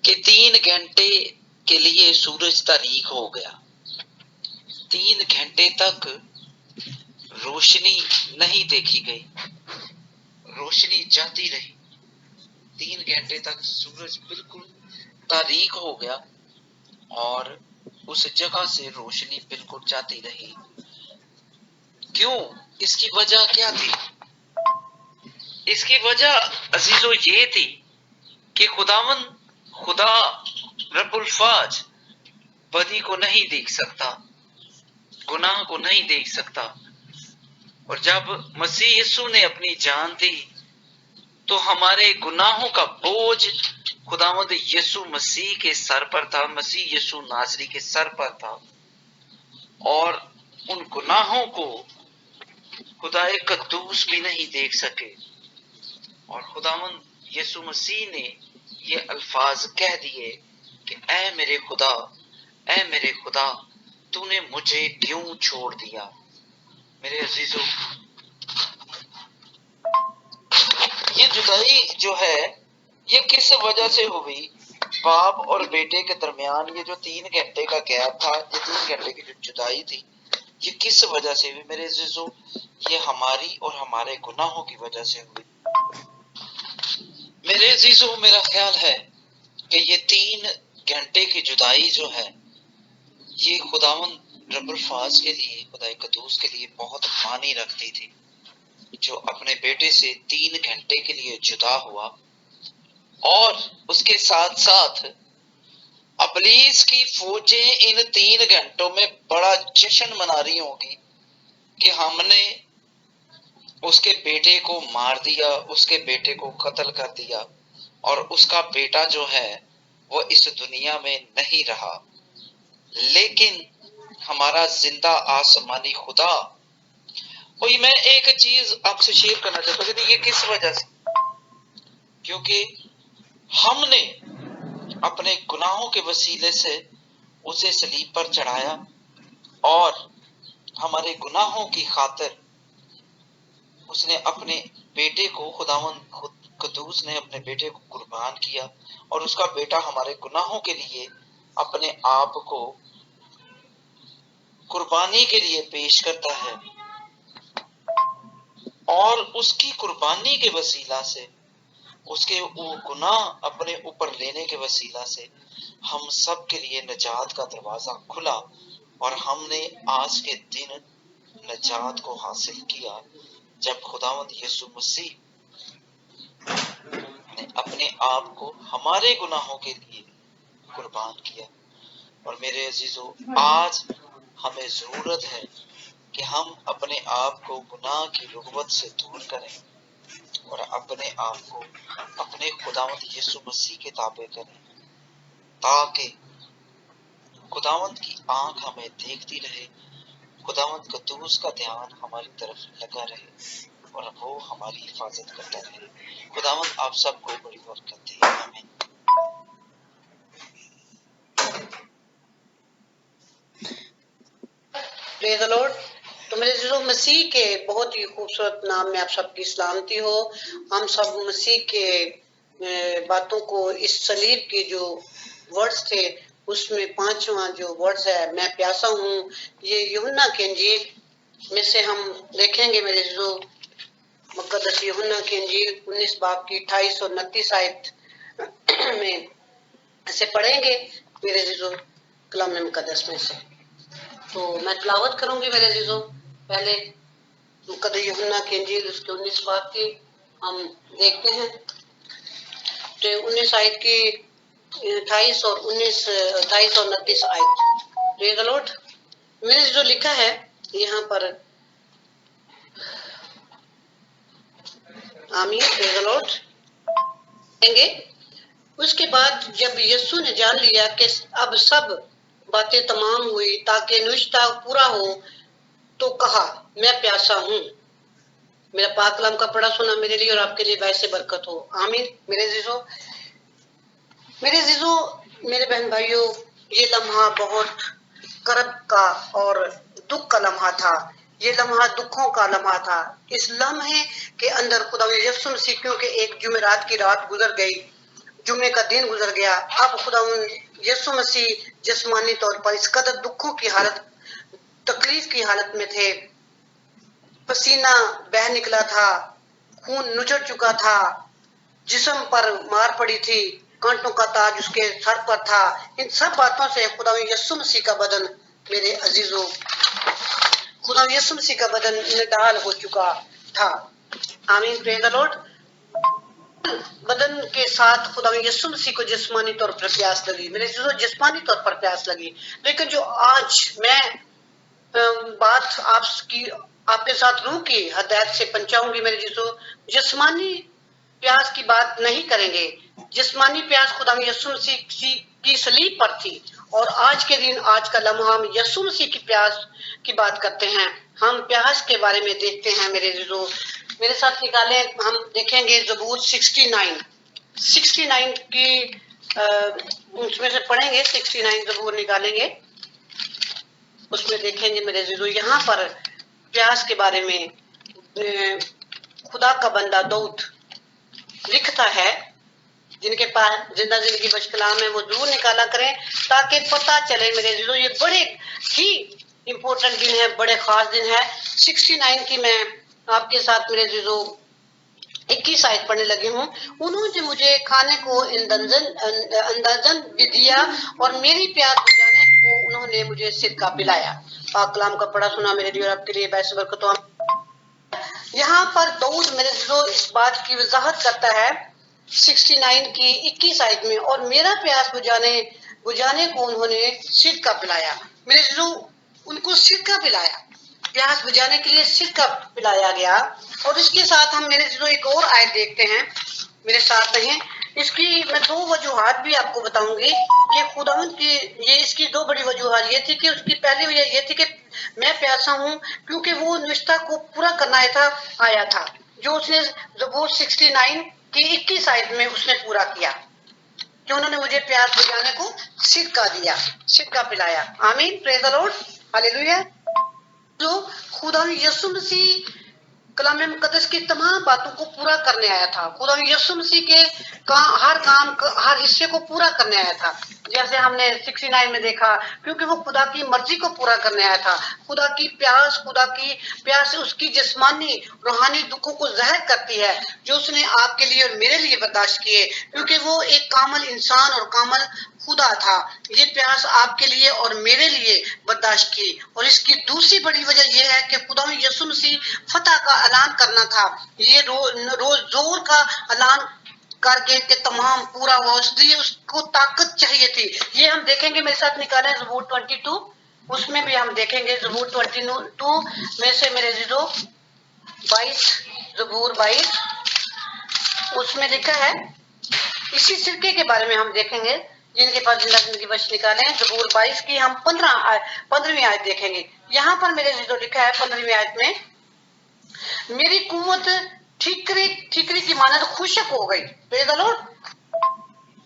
کہ 3 گھنٹے کے لیے سورج تاریک ہو گیا. 3 گھنٹے تک روشنی نہیں دیکھی گئی، روشنی جاتی رہی. 3 گھنٹے تک سورج بالکل تاریک ہو گیا اور اس جگہ سے روشنی بالکل جاتی رہی. کیوں؟ اس کی وجہ کیا تھی؟ اس کی وجہ عزیزو یہ تھی کہ خدا رب الفاظ بدی کو نہیں دیکھ سکتا، گناہ کو نہیں دیکھ سکتا. اور جب مسیح یسوع نے اپنی جان دی تو ہمارے گناہوں کا بوجھ خداوند یسوع مسیح کے سر پر تھا، مسیح یسوع ناصری کے سر پر تھا. اور ان گناہوں کو خدا قدوس بھی نہیں دیکھ سکے، اور خداوند یسوع مسیح نے یہ الفاظ کہہ دیے کہ اے میرے خدا، اے میرے خدا، تو نے مجھے کیوں چھوڑ دیا۔ میرے عزیزو، یہ جدائی جو ہے یہ کس وجہ سے ہوئی؟ باپ اور بیٹے کے درمیان یہ جو 3 گھنٹے کا گیپ تھا، یہ 3 گھنٹے کی جو جدائی تھی، یہ کس وجہ سے ہوئی؟ میرے عزیزو، یہ ہماری اور ہمارے گناہوں کی وجہ سے ہوئی۔ میرے عزیزو، میرا خیال ہے کہ یہ 3 گھنٹے کی جدائی جو ہے یہ خداوند رب الفاظ کے لیے، خدا قدوس کے لیے بہت معنی رکھتی تھی، جو اپنے بیٹے سے 3 گھنٹے کے لیے جدا ہوا، اور اس کے ساتھ ساتھ ابلیس کی فوجیں ان 3 گھنٹوں میں بڑا جشن منا رہی ہوں گی کہ ہم نے اس کے بیٹے کو مار دیا، اس کے بیٹے کو قتل کر دیا، اور اس کا بیٹا جو ہے وہ اس دنیا میں نہیں رہا۔ لیکن ہمارا زندہ آسمانی خدا، وہی میں ایک چیز آپ سے شیئر کرنا چاہتا ہوں کہ یہ کس وجہ سے، کیونکہ ہم نے اپنے گناہوں کے وسیلے سے اسے صلیب پر چڑھایا، اور ہمارے گناہوں کی خاطر اس نے اپنے بیٹے کو، خداوند قدوس نے اپنے بیٹے کو قربان کیا، اور اس کا بیٹا ہمارے گناہوں کے لیے اپنے آپ کو قربانی کے لیے پیش کرتا ہے، اور اس کی قربانی کے وسیلہ سے، اس کے وہ گناہ اپنے اوپر لینے کے وسیلہ سے ہم سب کے لیے نجات کا دروازہ کھلا، اور ہم نے آج کے دن نجات کو حاصل کیا جب خداوند یسوع مسیح نے اپنے آپ کو ہمارے گناہوں کے لیے قربان کیا۔ اور میرے عزیزو، آج ہمیں ضرورت ہے کہ ہم اپنے آپ کو گناہ کی رغبت سے دور کریں، اور اپنے آپ کو اپنے خداوند یسوع مسیح کے تابع کریں، تاکہ خداوند کی آنکھ ہمیں دیکھتی رہے، خداوند قدوس کا دھیان ہماری طرف لگا رہے، اور وہ ہماری حفاظت کرتا رہے۔ خداوند آپ سب کو بڑی برکت دے، آمین۔ پریز دی لارڈ۔ تو میرے عزیزو، مسیح کے بہت ہی خوبصورت نام میں آپ سب کی سلامتی ہو۔ ہم سب مسیح کے باتوں کو، اس صلیب کے جو ورڈز تھے اس میں 5واں جو ورڈز ہے، میں پیاسا ہوں، یہ یوحنا کی انجیل میں سے ہم دیکھیں گے میرے عزیزو، مقدس یوحنا کی انجیل 19 باب کی 28 اور 29 آیت میں اسے پڑھیں گے میرے عزیزو کلام مقدس میں سے۔ تو میں تلاوت کروں گی میرے عزیزو۔ پہلے مقدس یوحنا کی انجیل اس کے 19 باب کی ہم دیکھتے ہیں، تو 19 آیت کی 28 اور 29 آیت۔ پریز دی لارڈ۔ میرے جو لکھا ہے یہاں پر، آمین، پریز دی لارڈ، کہیں گے۔ اس کے بعد جب یسوع نے جان لیا کہ اب سب باتیں تمام ہوئی تاکہ نوشتہ پورا ہو، تو کہا، میں پیاسا ہوں۔ میرا پاک کلام کا پڑھا سنا میرے لیے اور آپ کے لیے باعث برکت ہو، آمین۔ میرے عزیزو، میرے بہن بھائیوں، یہ لمحہ بہت کرب کا اور دکھ کا لمحہ تھا۔ یہ لمحہ دکھوں کا لمحہ تھا۔ اس لمحے کے اندر خدا یسوع مسیح، کیونکہ ایک جمعرات کی رات گزر گئی، جمعے کا دن گزر گیا، اب خدا یسوع مسیح جسمانی طور پر اس قدر دکھوں کی حالت، تکلیف کی حالت میں تھے۔ پسینہ بہہ نکلا تھا، خون نچڑ چکا تھا، جسم پر مار پڑی تھی، کانٹوں کا تاج اس کے سر پر تھا۔ ان سب باتوں سے خدا یسوع مسیح کا بدن، میرے عزیزو، خدا یسوع مسیح کا بدن نڈال ہو چکا تھا، آمین، پریز دی لارڈ۔ بدن کے ساتھ خدا یسوع مسیح کو جسمانی طور پر پیاس لگی، میرے عزیزو، جسمانی طور پر پیاس لگی۔ لیکن جو آج میں بات آپ کے ساتھ روح کی ہدایت سے پہنچاؤں گی میرے عزیزو، جسمانی پیاس کی بات نہیں کریں گے، जिस्मानी प्यास खुदा यीशु मसीह की सलीब पर थी, और आज के दिन, आज का लम्हा हम यीशु मसीह की प्यास की बात करते हैं। हम प्यास के बारे में देखते हैं। मेरे साथ निकालें, हम देखेंगे ज़बूर 69 की उसमें से पढ़ेंगे। 69 ज़बूर निकालेंगे, उसमें देखेंगे मेरे अज़ीज़ों, यहाँ पर प्यास के बारे में खुदा का बंदा दाऊद लिखता है। जिनके पास जिंदा जिंदगी बख्श कलाम है वो जरूर निकाला करें, ताकि पता चले मेरे अज़ीज़ों, ये बड़े ही इम्पोर्टेंट दिन है, बड़े खास दिन है। 69 की मैं आपके साथ मेरे अज़ीज़ों 21 आयत पढ़ने लगी हूँ। उन्होंने मुझे खाने को अंदाजन भी दिया, और मेरी प्यास बुझाने को उन्होंने मुझे सिरका पिलाया। पाक कलाम का पढ़ा सुना मेरे लिए और आपके लिए बाइस बरकतों। यहाँ पर दाऊद मेरे अज़ीज़ों इस बात की वजाहत करता है 69 की 21 आयत में, और मेरा प्यास बुझाने को उन्होंने सिरका पिलाया। मेरे अज़ीज़ों, उनको सिरका पिलाया, प्यास बुझाने के लिए सिरका पिलाया गया। और इसके साथ हम मेरे अज़ीज़ों एक और आयत देखते हैं, मेरे साथ रहें। इसकी मैं दो वजूहात भी आपको बताऊंगी कि खुदावंद की इसकी दो बड़ी वजूहात ये थी कि उसकी पहली वजह ये थी कि मैं प्यासा हूँ क्योंकि वो निश्ता को पूरा करना आया था, जो उसने ज़बूर 69 की 21 आयत में उसने पूरा किया, कि उन्होंने मुझे प्यास बुझाने को सिरका दिया, सिरका पिलाया। आमीन, प्रेज़ द लॉर्ड, हालेलुया। जो खुदा यीशु मसीह कलाम मुकद्दस की तमाम बातों को पूरा करने आया था, खुदा यीशु मसीह के हर काम हर हिस्से को पूरा करने आया था। जैसे हमने 69 में देखा, क्योंकि वो खुदा की मर्जी को पूरा करने आया था। खुदा की प्यास उसकी जिस्मानी रूहानी दुखों को ज़ाहिर करती है, जो उसने आपके लिए और मेरे लिए बर्दाश्त किए, क्योंकि वो एक कामल इंसान और कामल खुदा था। ये प्यास आपके लिए और मेरे लिए बर्दाश्त की। और इसकी दूसरी बड़ी वजह यह है कि खुदा यीशु मसीह फतह का ऐलान करना था। ये रोज जोर का ऐलान करके के तमाम पूरा हुआ, इसलिए उसको ताकत चाहिए थी। ये हम देखेंगे, मेरे साथ निकालें ज़बूर 22, उसमें भी हम देखेंगे ज़बूर 22 में से मेरे अज़ीज़ों 22, ज़बूर 22 उसमें लिखा है, इसी सिरके के बारे में हम देखेंगे। जिनके पास जिंदा जिंदगी बख्श निकालें, ज़बूर 22 की हम 15वीं आयत देखेंगे। यहाँ पर मेरे अज़ीज़ों लिखा है 15वीं आयत में, मेरी कुव्वत ठीकरी की मानद खुशक हो गई। Praise the Lord.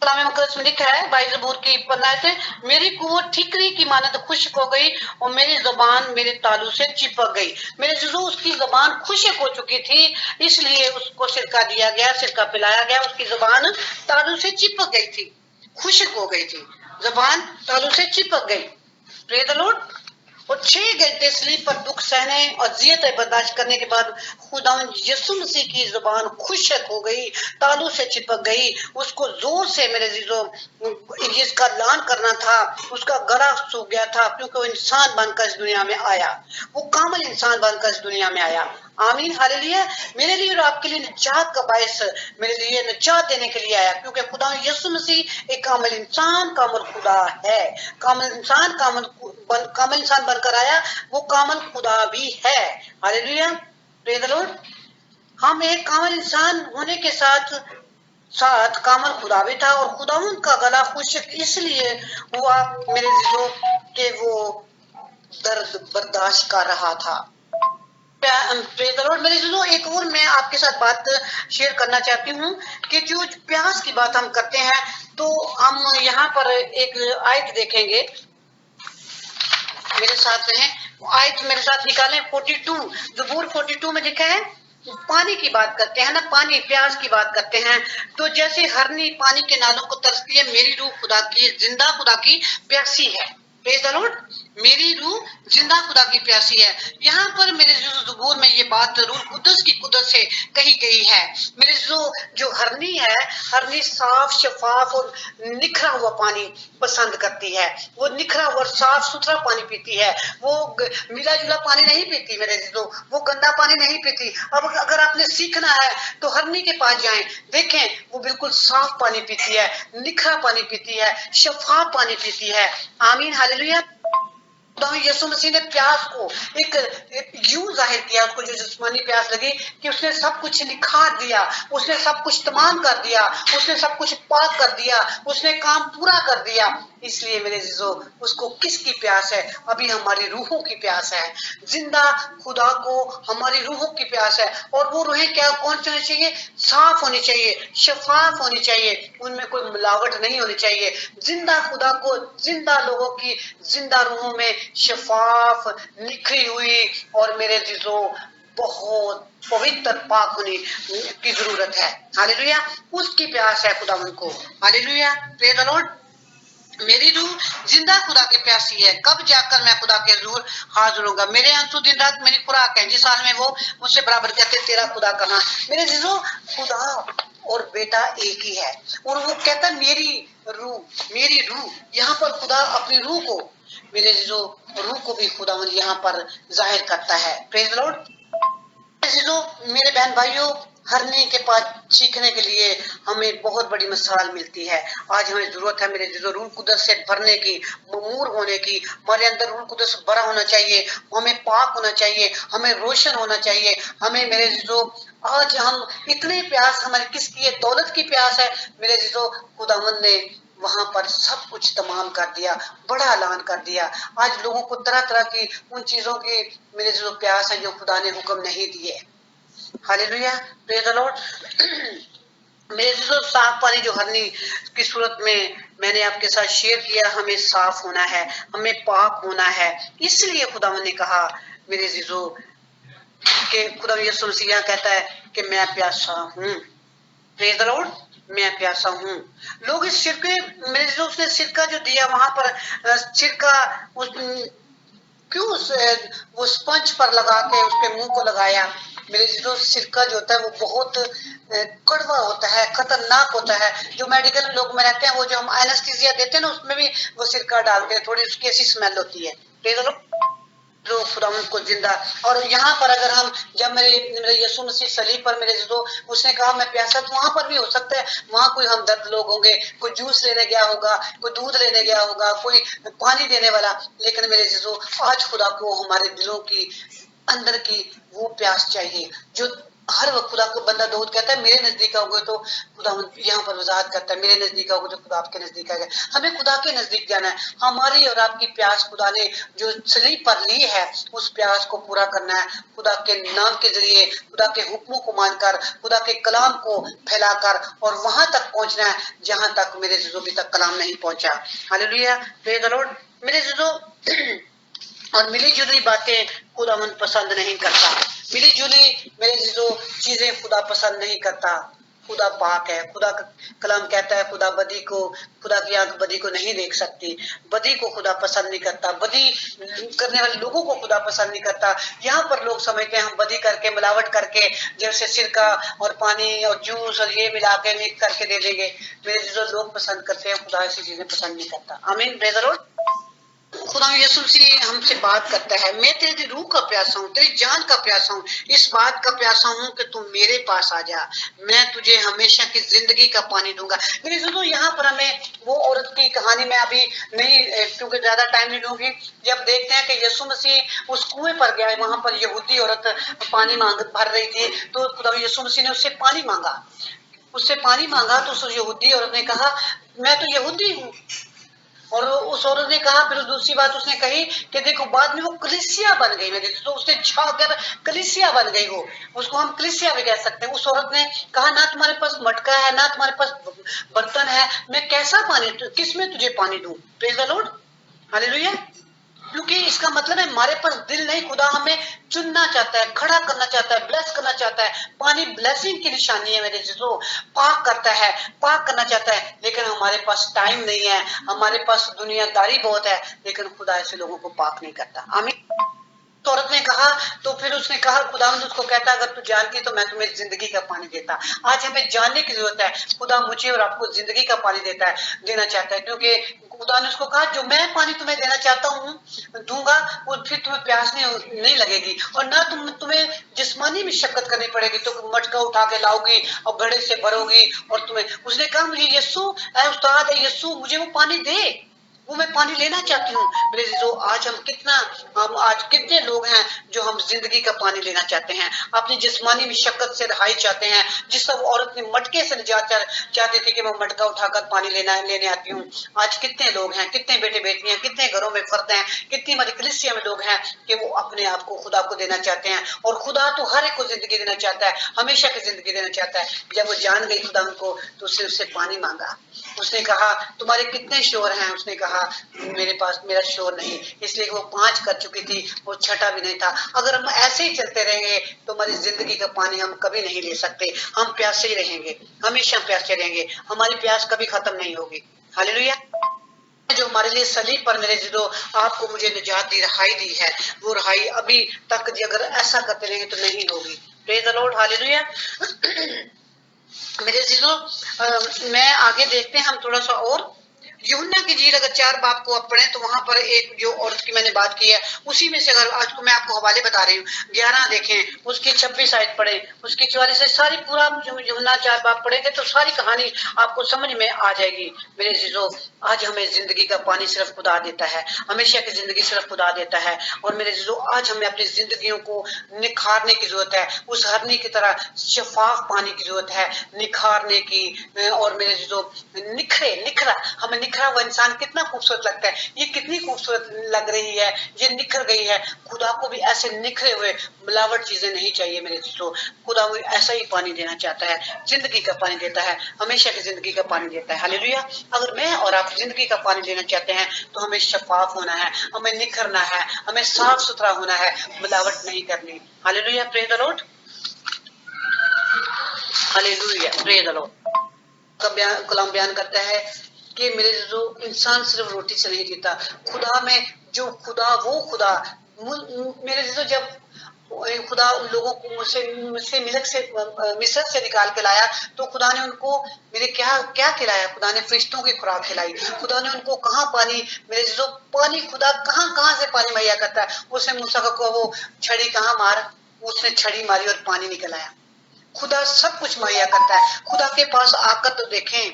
कलाम मुकद्दस में लिखा है 22 ज़बूर की 15 आयत, मेरी कुव्वत ठीकरी की मानद खुशक हो गई और मेरी ज़बान मेरे तालू से चिपक गई। मेरे अज़ीज़ों, उसकी ज़बान खुशक हो चुकी थी, इसलिए उसको सिरका दिया गया, सिरका पिलाया गया। उसकी ज़बान तालू से चिपक गई थी, खुशक हो गई थी, ज़बान तालू से चिपक गई। Praise the Lord. और 6 घंटे सलीब पर दुख सहने और अज़ियतें बर्दाश्त करने के बाद खुदावंद यीशु मसीह की ज़बान खुशक हो गई, तालू से चिपक गई। उसको जोर से मेरे अज़ीज़ों जिसका ऐलान करना था, उसका गला सूख गया था, क्योंकि वो इंसान बनकर इस दुनिया में आया, वो कामिल इंसान बनकर इस दुनिया में आया। आमीन, हालेलुया। मेरे लिए और आपके लिए निजात का बायस, मेरे लिए निजात देने के लिए आया, क्योंकि खुदा यीशु मसीह एक कामिल इंसान, कामिल खुदा है। कामिल इंसान बनकर आया, वो कामिल खुदा भी है। Hallelujah, praise the Lord. हम एक कामिल इंसान होने के साथ कामिल खुदा भी था, और खुदावंद का गला खुशक इसलिए हुआ मेरे अज़ीज़ों कि वो दर्द बर्दाश्त कर रहा था। Praise the Lord. मेरे अज़ीज़ों, एक और मैं आपके साथ बात शेयर करना चाहती हूँ कि जो प्यास की बात हम करते हैं, तो हम यहाँ पर एक आयत देखेंगे, मेरे साथ रहें। आयत मेरे साथ निकालें 42, ज़बूर 42 में लिखा है, पानी की बात करते हैं ना, पानी प्यास की बात करते हैं, तो जैसे हरनी पानी के नालों को तरसती है, मेरी रूह खुदा की जिंदा खुदा की प्यासी है। Praise the Lord. मेरी रूह जिंदा खुदा की प्यासी है। यहाँ पर मेरे ज़बूर में ये बात रूह कुद्दस की कुदरत से कही गई है। मेरे जो हरनी है, हरनी साफ शफाफ और निखरा हुआ पानी पसंद करती है। वो निखरा हुआ साफ सुथरा पानी पीती है, वो मिला जुला पानी नहीं पीती मेरे अज़ीज़ों, वो गंदा पानी नहीं पीती। अब अगर आपने सीखना है तो हरनी के पास जाएं, देखें, वो बिल्कुल साफ पानी पीती है, निखरा पानी पीती है, शफाफ पानी पीती है। आमीन, हालेलुया। यीशु मसीह ने प्यास को एक यूं ظاہر کیا, उसको जो जिस्मानी प्यास लगी कि उसने सब कुछ निखार दिया, उसने सब कुछ तमाम कर दिया, उसने सब कुछ पाक कर दिया, उसने काम पूरा कर दिया. इसलिए मेरे अजीजों, उसको किसकी प्यास है? अभी हमारी रूहों की प्यास है. जिंदा खुदा को हमारी रूहों की प्यास है. और वो रूहें क्या, कौन सी होनी चाहिए? साफ होनी चाहिए, शफाफ होनी चाहिए, उनमें कोई मिलावट नहीं होनी चाहिए. जिंदा खुदा को, जिंदा लोगों की जिंदा रूहों में शफाफ, निखरी हुई और मेरे अजीजों बहुत पवित्र पाक होने की जरूरत है. हालेलुया. उसकी प्यास है खुदावंद को. हालेलुया. Praise the Lord. मेरी रूह जिंदा खुदा की प्यासी है, कब जाकर मैं खुदा के हजूर हाजिर होऊंगा. मेरे आंसू दिन रात मेरी खुराक है. जिस हाल में वो मुझसे बराबर कहते तेरा खुदा कहाँ. मेरे अजीजों, खुदा और बेटा एक ही है. और वो कहता मेरी रूह. यहाँ पर खुदा अपनी रूह को, मेरे अजीजों, रूह को भी खुदावंद यहाँ पर जाहिर करता है. Praise the Lord. मेरे बहन भाइयों, हरने के पास सीखने के लिए हमें बहुत बड़ी मिसाल मिलती है. आज हमें जरूरत है मेरे अजीजों रूह कुदस से भरने की, ममूर होने की. हमारे अंदर रूह कुदस भरा होना चाहिए, हमें पाक होना चाहिए, हमें रोशन होना चाहिए. हमें मेरे अजीजों, आज हम इतने प्यास हमारी किसकी है? दौलत की प्यास है. मेरे अजीजों, खुदावंद ने वहां पर सब कुछ तमाम कर दिया, बड़ा ऐलान कर दिया. आज लोगों को तरह तरह की उन चीजों की मेरे जो प्यास है जो खुदा ने हुक्म नहीं दिए. हालेलुया. Praise the Lord. मेरे जो साफ पानी जो हरनी की सूरत में मैंने आपके साथ शेयर किया, हमें साफ होना है, हमें पाक होना है. इसलिए खुदावंद ने कहा मेरे अजीजों कि खुदा यीशु मसीह कहता है कि मैं प्यासा हूँ. Praise the Lord. मैं प्यासा हूँ. लोग इस सिरके, मेरे जो उसने सिरका जो दिया वहां पर सिरका क्यों वो स्पंज पर लगा के उसके मुंह को लगाया. मेरे जो सिरका जो होता है वो बहुत कड़वा होता है, खतरनाक होता है. जो मेडिकल लोग में रहते हैं, वो जो हम एनेस्थीसिया देते हैं ना, उसमें भी वो सिरका डालते हैं, थोड़ी उसकी ऐसी स्मेल होती है. जो खुदावंद को जिंदा. और यहाँ पर अगर हम जब मेरे यीशु मसीह सलीब पर मेरे जो उसने कहा मैं प्यासा, तो वहां पर भी हो सकता है वहां कोई हमदर्द लोग होंगे, कोई जूस लेने गया होगा, कोई दूध लेने गया होगा, कोई पानी देने वाला. लेकिन मेरे जीजो, आज खुदा को हमारे दिलों की अंदर की वो प्यास चाहिए जो हर वक्त खुदा को बंदा दाऊद कहता है मेरे नजदीक आओगे तो खुदा यहाँ पर वजाहत करता है, मेरे नजदीक आओगे तो खुदा आपके नजदीक आएगा. हमें खुदा के नजदीक जाना है. हमारी और आपकी प्यास खुदा ने जो सलीब पर ली है, उस प्यास को पूरा करना है. खुदा के नाम के जरिए, खुदा के हुक्मों को मानकर, खुदा के कलाम को फैलाकर, और वहां तक पहुंचना है जहां तक मेरे जीजो भी तक कलाम नहीं पहुंचा. हालेलुया. Praise the Lord. मेरे जीजो, और मिली जुली बातें खुदावंद पसंद नहीं करता. मिली जुली मेरे जीजो चीजें खुदा पसंद नहीं करता. खुदा पाक है. खुदा का कलाम कहता है खुदा बदी को, खुदा की आंख बदी को नहीं देख सकती. बदी को खुदा पसंद नहीं करता. बदी करने वाले लोगों को खुदा पसंद नहीं करता. यहाँ पर लोग समझते हैं हम बदी करके, मिलावट करके, जैसे सिरका और पानी और जूस और ये मिला के मिक्स करके दे देंगे. मेरे जीजो लोग पसंद करते हैं, खुदा ऐसी चीजें पसंद नहीं करता. आमीन. Praise the Lord. खुदा यीशु मसीह हमसे बात करता है, मैं तेरी रूह का प्यासा हूँ, तेरी जान का प्यासा हूँ, इस बात का प्यासा हूँ कि तुम मेरे पास आ जा, मैं तुझे हमेशा की जिंदगी का पानी दूंगा. मेरे दोस्तों, यहाँ पर हमें वो औरत की कहानी में अभी नहीं, क्योंकि ज्यादा टाइम नहीं लूंगी. जब देखते हैं कि यीशु मसीह उस कुएं पर गया, वहां पर यहूदी औरत पानी भर रही थी, तो खुदा यीशु मसीह ने उससे पानी मांगा. तो उस यहूदी औरत ने कहा मैं तो यहूदी हूँ. और उस औरत ने कहा, फिर दूसरी बात उसने कही कि देखो बाद में वो कलीसिया बन गई. मैं तो उसने छाकर कलीसिया बन गई. वो उसको हम कलीसिया भी कह सकते हैं. उस औरत ने कहा ना तुम्हारे पास मटका है, ना तुम्हारे पास बर्तन है, मैं कैसा पानी, किस में तुझे पानी दूं. Praise the Lord. हालेलुया. क्योंकि इसका मतलब है हमारे पास दिल नहीं. खुदा हमें चुनना चाहता है, खड़ा करना चाहता है, ब्लेस करना चाहता है. पानी ब्लेसिंग की निशानी है मेरे जीजो. पाक करता है, पाक करना चाहता है. लेकिन हमारे पास टाइम नहीं है, हमारे पास दुनियादारी बहुत है, लेकिन खुदा ऐसे लोगों को पाक नहीं करता. आमीन. तो औरत ने कहा, तो फिर उसने कहा, खुदावंद उसको कहता अगर तू जानती तो मैं तुम्हें जिंदगी का पानी देता. आज हमें जानने की जरूरत है. खुदा मुझे और आपको जिंदगी का पानी देना चाहता है. क्योंकि खुदा ने उसको कहा जो मैं पानी तुम्हें देना चाहता हूँ दूंगा, वो फिर तुम्हें प्यास नहीं लगेगी, और ना तुम्हें जिस्मानी मशक्कत करनी पड़ेगी. तो मटका उठा के लाओगी और घड़े से भरोगी और तुम्हें. उसने कहा मुझे यीशु, ऐ उस्ताद यीशु, मुझे वो पानी दे. वो मैं पानी लेना चाहती हूँ। मेरे अजीजों, आज आज कितने लोग हैं जो हम जिंदगी का पानी लेना चाहते हैं, अपनी जिस्मानी मशक्कत से रहाई चाहते हैं। जिस सब औरत ने मटके से निजात चाहती थी कि मैं मटका उठाकर पानी लेने आती हूँ, आज कितने लोग हैं, कितने बेटे बेटियां, कितने घरों में फर्द हैं, कितनी हमारी कलीसिया में लोग हैं कि वो अपने आप को खुदा को देना चाहते हैं। और खुदा तो हर एक को जिंदगी देना चाहता है, हमेशा की जिंदगी देना चाहता है। जब वो जान गई खुदा उनको, तो उससे पानी मांगा। उसने कहा तुम्हारे कितने शोर हैं? उसने कहा मेरे पास मेरा शोर नहीं, इसलिए वो 5 कर चुकी थी, वो छठा भी नहीं था। अगर हम ऐसे ही चलते रहेंगे तो हमारी जिंदगी का पानी हम कभी नहीं ले सकते। हम प्यासे ही रहेंगे, हमेशा प्यासे रहेंगे, हमारी प्यास कभी खत्म नहीं होगी। हालेलुया। जो हमारे लिए सलीब पर मेरे जो आपको मुझे निजात दी, रहाई दी है, वो रहाई अभी तक अगर ऐसा करते रहेंगे तो नहीं होगी। Praise the Lord. हालेलुया। मेरे जीजो, मैं आगे देखते हैं हम थोड़ा सा और। यूहन्ना की इंजील अगर 4 बाब को आप पढ़ें तो वहां पर एक जो औरत की मैंने बात की है, उसी में से अगर आज को मैं आपको हवाले बता रही हूँ, 11 देखें, उसकी 26 आयत पढ़ें, उसकी 44 से सारी पूरा यूहन्ना 4 बाब पढ़ेंगे तो सारी कहानी आपको समझ में आ जाएगी। मेरे जीजो, आज हमें जिंदगी का पानी सिर्फ खुदा देता है, हमेशा की जिंदगी सिर्फ खुदा देता है। और मेरे जीजो, आज हमें अपनी जिंदगियों को निखारने की जरूरत है, उस हरनी की तरह शफाफ पानी की जरूरत है निखारने की। और मेरे जीजो, निखरा हमें निखरा हुआ इंसान कितना खूबसूरत लगता है, ये कितनी खूबसूरत लग रही है, ये निखर गई है। खुदा को भी ऐसे निखरे हुए मिलावट चीजें नहीं चाहिए मेरे दोस्तों। खुदा वो ऐसा ही पानी देना चाहता है, जिंदगी का पानी देता है, हमेशा की जिंदगी का पानी देता है। हालेलुया। अगर मैं और आप जिंदगी का पानी लेना चाहते हैं तो हमें शफाफ होना है, हमें निखरना है, हमें साफ सुथरा होना है, मिलावट नहीं करनी। Hallelujah. Praise the Lord. Hallelujah. Praise the Lord. कलाम बयान करता है कि मेरे जो इंसान सिर्फ रोटी से नहीं जीता, खुदा में जो खुदा, वो खुदा मेरे जो जब खुदा उन लोगों को मुझसे मिस्र से निकाल के लाया तो खुदा ने उनको मेरे क्या खिलाया? खुदा ने फरिश्तों की खुराक खिलाई। खुदा ने उनको कहाँ पानी, मेरे जो पानी खुदा कहाँ से पानी मुहैया करता है। उसने मूसा को वो छड़ी कहाँ मार, उसने छड़ी मारी और पानी निकल आया। खुदा सब कुछ मुहैया करता है। खुदा के पास आकर तो देखें,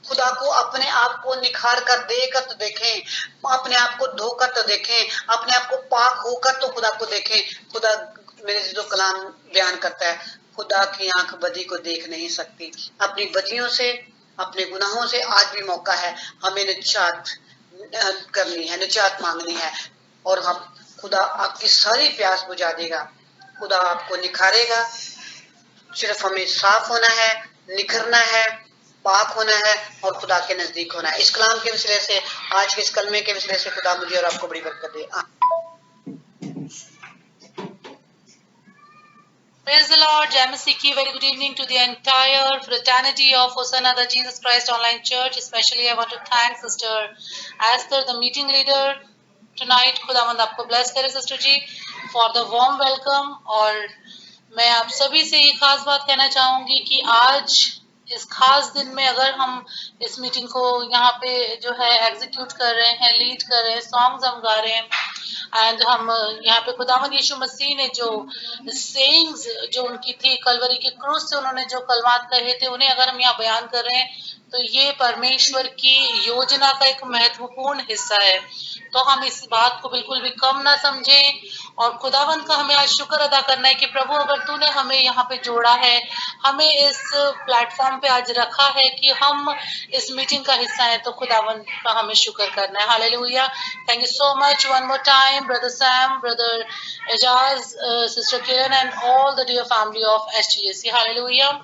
खुदा को अपने आप को निखार कर देकर तो देखें, अपने आप को धोकर तो देखें, अपने आप को पाक होकर तो खुदा को देखें। खुदा मेरे जो कलाम बयान करता है, खुदा की आंख बदी को देख नहीं सकती। अपनी बदियों से, अपने गुनाहों से आज भी मौका है, हमें निजात करनी है, निजात मांगनी है। और हम खुदा आपकी सारी प्यास बुझा देगा, खुदा आपको निखारेगा। सिर्फ हमें साफ होना है, निखरना है, पाक होना है और खुदा के नजदीक होना है। इस कलाम के वसीले से, आज के इस कलमे के वसीले से खुदा मुझे और आपको बड़ी बरकत दे। Praise the Lord. Jai Masih ki. Very good evening to the entire fraternity of Hosanna the Jesus Christ Online Church. Especially I want to thank Sister Esther, the meeting leader tonight. खुदावंद आपको bless करे sister जी for the warm welcome। और मैं आप सभी से ये खास बात कहना चाहूंगी कि आज इस खास दिन में अगर हम इस मीटिंग को यहाँ पे जो है एग्जीक्यूट कर रहे हैं, लीड कर रहे हैं, सॉन्ग्स हम गा रहे हैं, एंड हम यहाँ पे खुदावंद यीशु मसीह ने जो सेइंग्स जो उनकी थी कलवरी के क्रूस से उन्होंने जो कलमात कहे थे, उन्हें अगर हम यहाँ बयान कर रहे हैं तो ये परमेश्वर की योजना का एक महत्वपूर्ण हिस्सा है। तो हम इस बात को बिल्कुल भी कम ना समझें और खुदावंद का हमें आज शुक्र अदा करना है कि प्रभु अगर तूने हमें यहाँ पे जोड़ा है, हमें इस प्लेटफॉर्म पे आज रखा है कि हम इस मीटिंग का हिस्सा है, तो खुदावंद का हमें शुक्र करना है। Hallelujah. Thank you so much one more time brother Sam, brother Ejaz, sister Kiran and all the dear family of STAC. Hallelujah.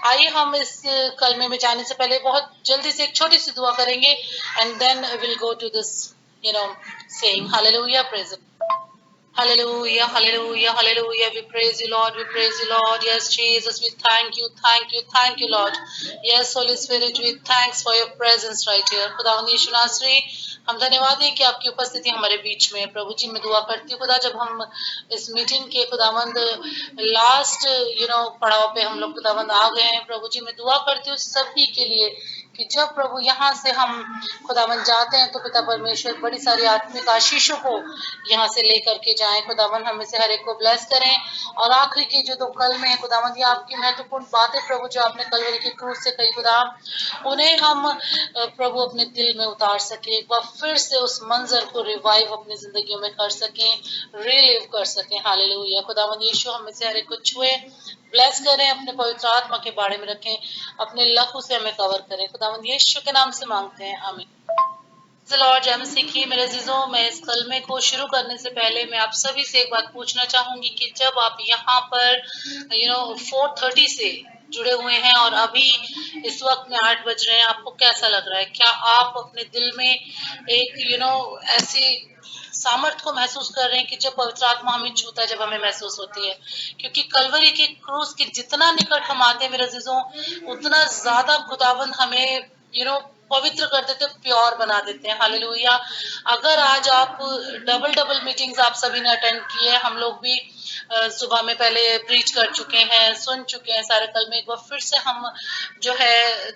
आइए हम इस कलमे में जाने से पहले बहुत जल्दी से एक छोटी सी दुआ करेंगे and then will go to this saying hallelujah, praise it. Hallelujah, hallelujah, hallelujah. We praise you, Lord. We praise you, Lord. Yes, Jesus, we thank you, thank you, thank you, Lord. Yes, Holy Spirit, we thanks for your presence right here. खुदावंद यीशु नासरी, हम धन्यवाद हैं कि आपकी उपस्थिति हमारे बीच में। प्रभु जी, मैं दुआ करती हूँ खुदा, जब हम इस मीटिंग के खुदावंद लास्ट पड़ाव पे हम लोग खुदावंद आ गए हैं, प्रभु जी मैं दुआ करती हूँ सभी के लिए कि जब प्रभु यहाँ से हम खुदावन जाते हैं तो पिता परमेश्वर बड़ी सारी आत्मिक आशीषों को यहाँ से लेकर के जाएं। खुदावन हमें से हर एक को ब्लेस करें। और आखिरी की जो 2 कलमे हैं खुदावन, ये आपकी महत्वपूर्ण बातें प्रभु जो आपने कलवरी की क्रूस से कही खुदा, उन्हें हम प्रभु अपने दिल में उतार सके, एक बार फिर से उस मंजर को रिवाइव अपनी जिंदगियों में कर सकें, रिलीव कर सकें। हालेलुया। खुदावन यीशु हमें से हर एक को छुए, ब्लेस करें, अपने पवित्र आत्मा के बारे में रखें, अपने लहू से हमें कवर करें। खुदावंद यीशु के नाम से मांगते हैं, आमीन। लॉर्ड जय मसीह की। मेरे अजीजों, मैं इस कलमे को शुरू करने से पहले मैं आप सभी से एक बात पूछना चाहूंगी कि जब आप यहाँ पर 4:30 से जुड़े हुए हैं और अभी इस वक्त में 8 बज रहे हैं, आपको कैसा लग रहा है? क्या आप अपने दिल में एक ऐसी सामर्थ को महसूस कर रहे हैं कि जब पवित्र आत्मा हमें छूता है, जब हमें महसूस होती है? क्योंकि कलवरी के क्रूस के जितना निकट हम आते हैं मेरे अजीजों, उतना ज्यादा खुदाबंद हमें पवित्र कर देते, प्योर बना देते हैं। हालेलुया। अगर आज आप डबल मीटिंग्स आप सभी ने अटेंड की है, हम लोग भी सुबह में पहले प्रीच कर चुके हैं, सुन चुके हैं सारे कलमे, एक बार फिर से हम जो है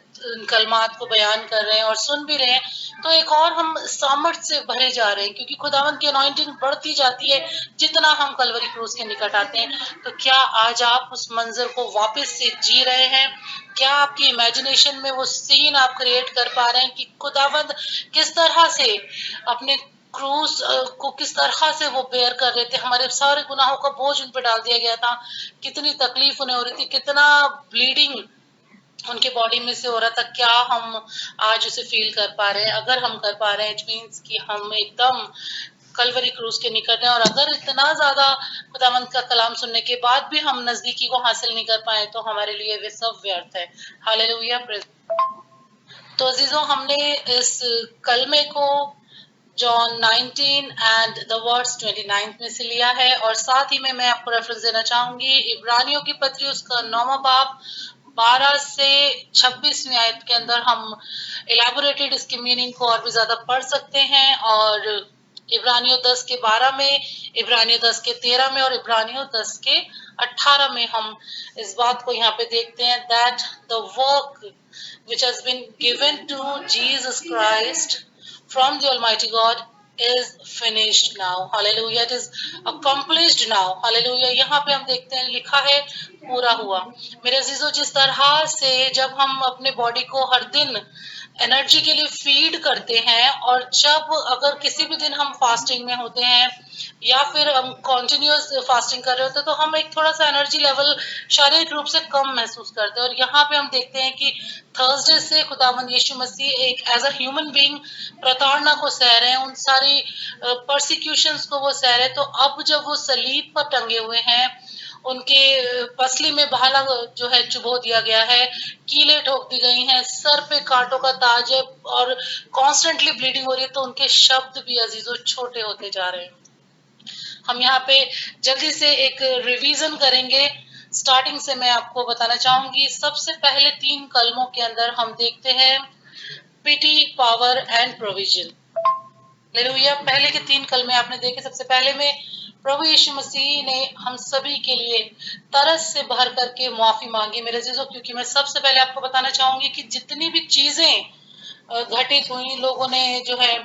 कलमात को बयान कर रहे हैं और सुन भी रहे हैं, तो एक और हम सामर्थ से भरे जा रहे हैं, क्योंकि खुदावंद की अनॉइंटिंग बढ़ती जाती है जितना हम कलवरी क्रूस के निकट आते हैं। तो क्या आज आप उस मंजर को वापस से जी रहे हैं? क्या आपकी इमेजिनेशन में वो सीन आप क्रिएट कर पा रहे हैं कि खुदावंद किस तरह से अपने क्रूस को किस तरह से वो बेयर कर रहे थे, हमारे सारे गुनाहों का बोझ उन पर डाल दिया गया था, कितनी तकलीफ उन्हें हो रही थी, कितना ब्लीडिंग उनके बॉडी में से हो रहा था। क्या हम आज उसे फील कर पा रहे हैं? अगर हम कर पा रहे हैं, इट मीन्स कि हम एकदम कलवरी क्रूस के निकट हैं। और अगर इतना ज्यादा खुदावंद का कलाम सुनने के बाद भी हम नजदीकी को हासिल नहीं कर पाए, तो हमारे लिए वे सब व्यर्थ है। हालेलुया। तो अजीजों, हमने इस कलमे को जॉन 19 एंड द वर्ड्स 29 में से लिया है, और साथ ही में मैं आपको रेफरेंस देना चाहूंगी इब्रानियों की पत्री उसका 9वां बाब 12 से 26वीं आयत के अंदर हम इलेबोरेटेड इसकी मीनिंग को और भी ज्यादा पढ़ सकते हैं। और इब्रानियों 10 के 12 में, इब्रानियों 10 के 13 में और इब्रानियों 10 के 18 में हम इस बात को यहाँ पे देखते हैं, that the work which has been given to Jesus Christ from the Almighty God is finished now. Hallelujah. It is accomplished now. Hallelujah. यहाँ पे हम देखते हैं लिखा है पूरा हुआ। मेरे अजीजों, जिस तरह से जब हम अपने बॉडी को हर दिन एनर्जी के लिए फीड करते हैं, और जब अगर किसी भी दिन हम फास्टिंग में होते हैं या फिर हम कॉन्टिन्यूस फास्टिंग कर रहे होते हैं, तो हम एक थोड़ा सा एनर्जी लेवल शारीरिक रूप से कम महसूस करते हैं। और यहाँ पे हम देखते हैं कि थर्सडे से खुदावंद यीशु मसीह एक एज अ ह्यूमन बीइंग प्रताड़ना को सह रहे हैं, उन सारी परसिक्यूशंस को वो सह रहे हैं। तो अब जब वो सलीब पर टंगे हुए हैं, उनके पसली में भाला जो है चुभो दिया गया है, कीलें ठोक दी गई हैं, सर पे कांटों का ताज है और कॉन्स्टेंटली ब्लीडिंग हो रही है, तो उनके शब्द भी अजीजों छोटे होते जा रहे हैं। हम यहाँ पे जल्दी से एक रिवीजन करेंगे। स्टार्टिंग से मैं आपको बताना चाहूंगी, सबसे पहले 3 कलमों के अंदर हम देखते हैं पिटी, पावर एंड प्रोविजन। हालेलुया। पहले के 3 कलमे आपने देखे। सबसे पहले में प्रभु यीशु मसीह ने हम सभी के लिए तरस से भर करके माफी मांगी। मेरे अजीजों, क्योंकि मैं सबसे पहले आपको बताना चाहूंगी कि जितनी भी चीजें घटित हुई, लोगों ने जो है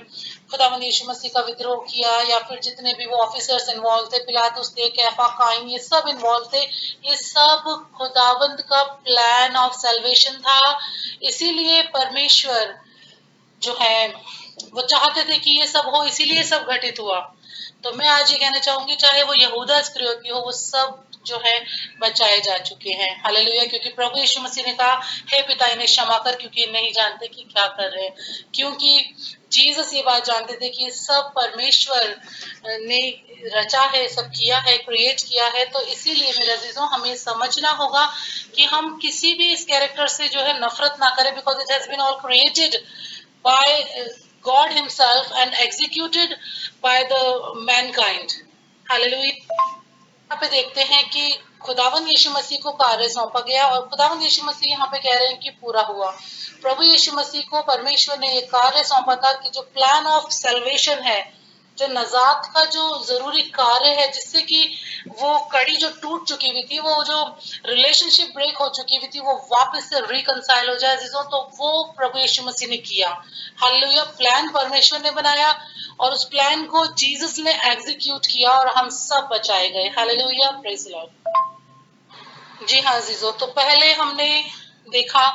खुदावंद यीशु मसीह का विद्रोह किया, या फिर जितने भी वो ऑफिसर्स इन्वॉल्व थे, पिलातुस थे, कैफा, काइन, ये सब इन्वॉल्व थे, ये सब खुदावंद का प्लान ऑफ सैल्वेशन था। इसीलिए परमेश्वर जो है वो चाहते थे कि ये सब हो, इसीलिए सब घटित हुआ। तो मैं आज ये कहना चाहूंगी, चाहे वो यहूदा इस्करियोती हो, वो सब जो है बचाए जा चुके हैं। हालेलुया। क्योंकि प्रभु यीशु मसीह ने कहा, हे पिता, इन्हें क्षमा कर, क्योंकि ये नहीं जानते कि क्या कर रहे हैं। क्योंकि जीसस ये बात जानते थे कि ये सब परमेश्वर ने रचा है, सब किया है, क्रिएट किया है। तो इसीलिए मेरे अजीजों, हमें समझना होगा कि हम किसी भी इस कैरेक्टर से जो है नफरत ना करें, because it has been all created by God himself and executed by the mankind. Hallelujah. यहाँ पे देखते हैं कि खुदावंद यीशु मसीह को कार्य सौंपा गया, और खुदावंद यीशु मसीह यहाँ पे कह रहे हैं कि पूरा हुआ। प्रभु यीशु मसीह को परमेश्वर ने ये कार्य सौंपा था कि जो प्लान ऑफ सैल्वेशन है جو نجات کا جو ضروری کاریہ ہے جس سے کہ وہ کڑی جو ٹوٹ چکی ہوئی تھی، وہ جو ریلیشن شپ بریک ہو چکی ہوئی تھی، وہ واپس سے ریکنسائل ہو جائے عزیزوں، تو وہ پربھو یشوع مسیح نے کیا. ہاللویا. پلان پرمیشور نے بنایا اور اس پلان کو جیزس نے ایگزیکیوٹ کیا اور ہم سب بچائے گئے. ہاللویا. پریز لارڈ. جی ہاں عزیزوں، تو پہلے ہم نے دیکھا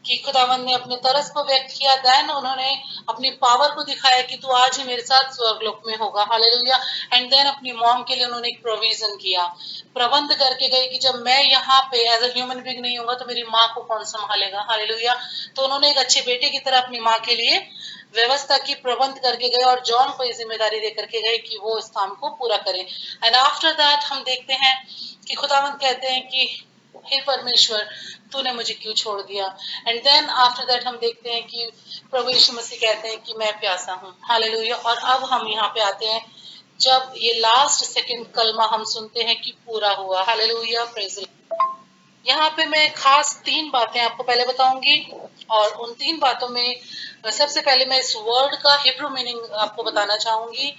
کہ خداوند نے اپنے طرز کو ویکت کیا، دین انہوں نے اپنی پاور کو دکھایا کہ تو آج ہی میرے ساتھ سورگ لوک میں ہوگا. ہاللویا. اینڈ دین اپنی موم کے لیے انہوں نے ایک پروویژن کیا، پربندھ کر کے گئے کہ جب میں یہاں پہ ایز اے ہیومن بینگ نہیں ہوں گا تو میری ماں کو کون سنبھالے گا. ہاللویا. تو انہوں نے ایک اچھے بیٹے کی طرح اپنی ماں کے لیے ویوستھا کی، پربندھ کر کے گئے اور جان کو یہ ذمہ داری دے کر کے گئے کہ وہ اس کام کو پورا کرے. اینڈ آفٹر دیٹ ہم دیکھتے ہیں کہ خداوند کہتے ہیں کہ ہے پرمیشور تو نے مجھے کیوں چھوڑ دیا. اینڈ دین آفٹر دیٹ ہم دیکھتے ہیں کہ پربھو یشوع مسیح کہتے ہیں کہ میں پیاسا ہوں. ہاللویا. اور اب ہم یہاں پہ آتے ہیں جب یہ لاسٹ سیکنڈ کلمہ ہم سنتے ہیں کہ پورا ہوا. ہاللویا. پریز اللہ. یہاں پہ میں خاص 3 باتیں آپ کو پہلے بتاؤں گی، اور ان 3 باتوں میں سب سے پہلے میں اس ورڈ کا ہیبرو میننگ آپ کو بتانا چاہوں گی.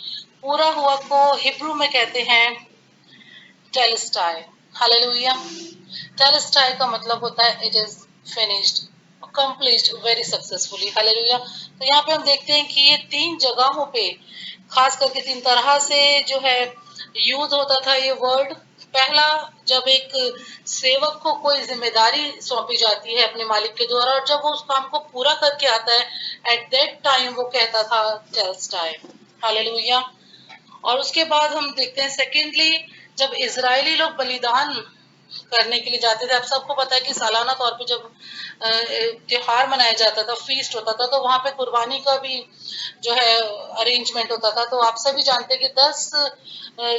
پورا ہوا کو ہیبرو میں کہتے ہیں ٹیلسٹائی. ہاللویا. ٹیلسٹائی کا مطلب ہوتا ہے it is finished, completed very successfully. Hallelujah. تو یہاں پہ ہم دیکھتے ہیں کہ یہ 3 جگہوں پہ خاص کر کے 3 طرح سے جو ہے یوز ہوتا تھا یہ ورڈ. پہلا، جب ایک سیوک کو کوئی ذمہ داری سونپی جاتی ہے اپنے مالک کے دوارا اور جب وہ اس کام کو پورا کر کے آتا ہے ایٹ دیٹ ٹائم وہ کہتا تھا ٹیلسٹائی. ہاللویا. اور اس کے بعد ہم دیکھتے ہیں سیکنڈلی، جب اسرائیلی لوگ بلیدان کرنے کے لیے جاتے تھے، آپ سب کو پتا ہے کہ سالانہ طور پہ جب تہوار منایا جاتا تھا، فیسٹ ہوتا تھا، تو وہاں پہ قربانی کا بھی جو ہے ارینجمنٹ ہوتا تھا. تو آپ سبھی جانتے ہیں کہ 10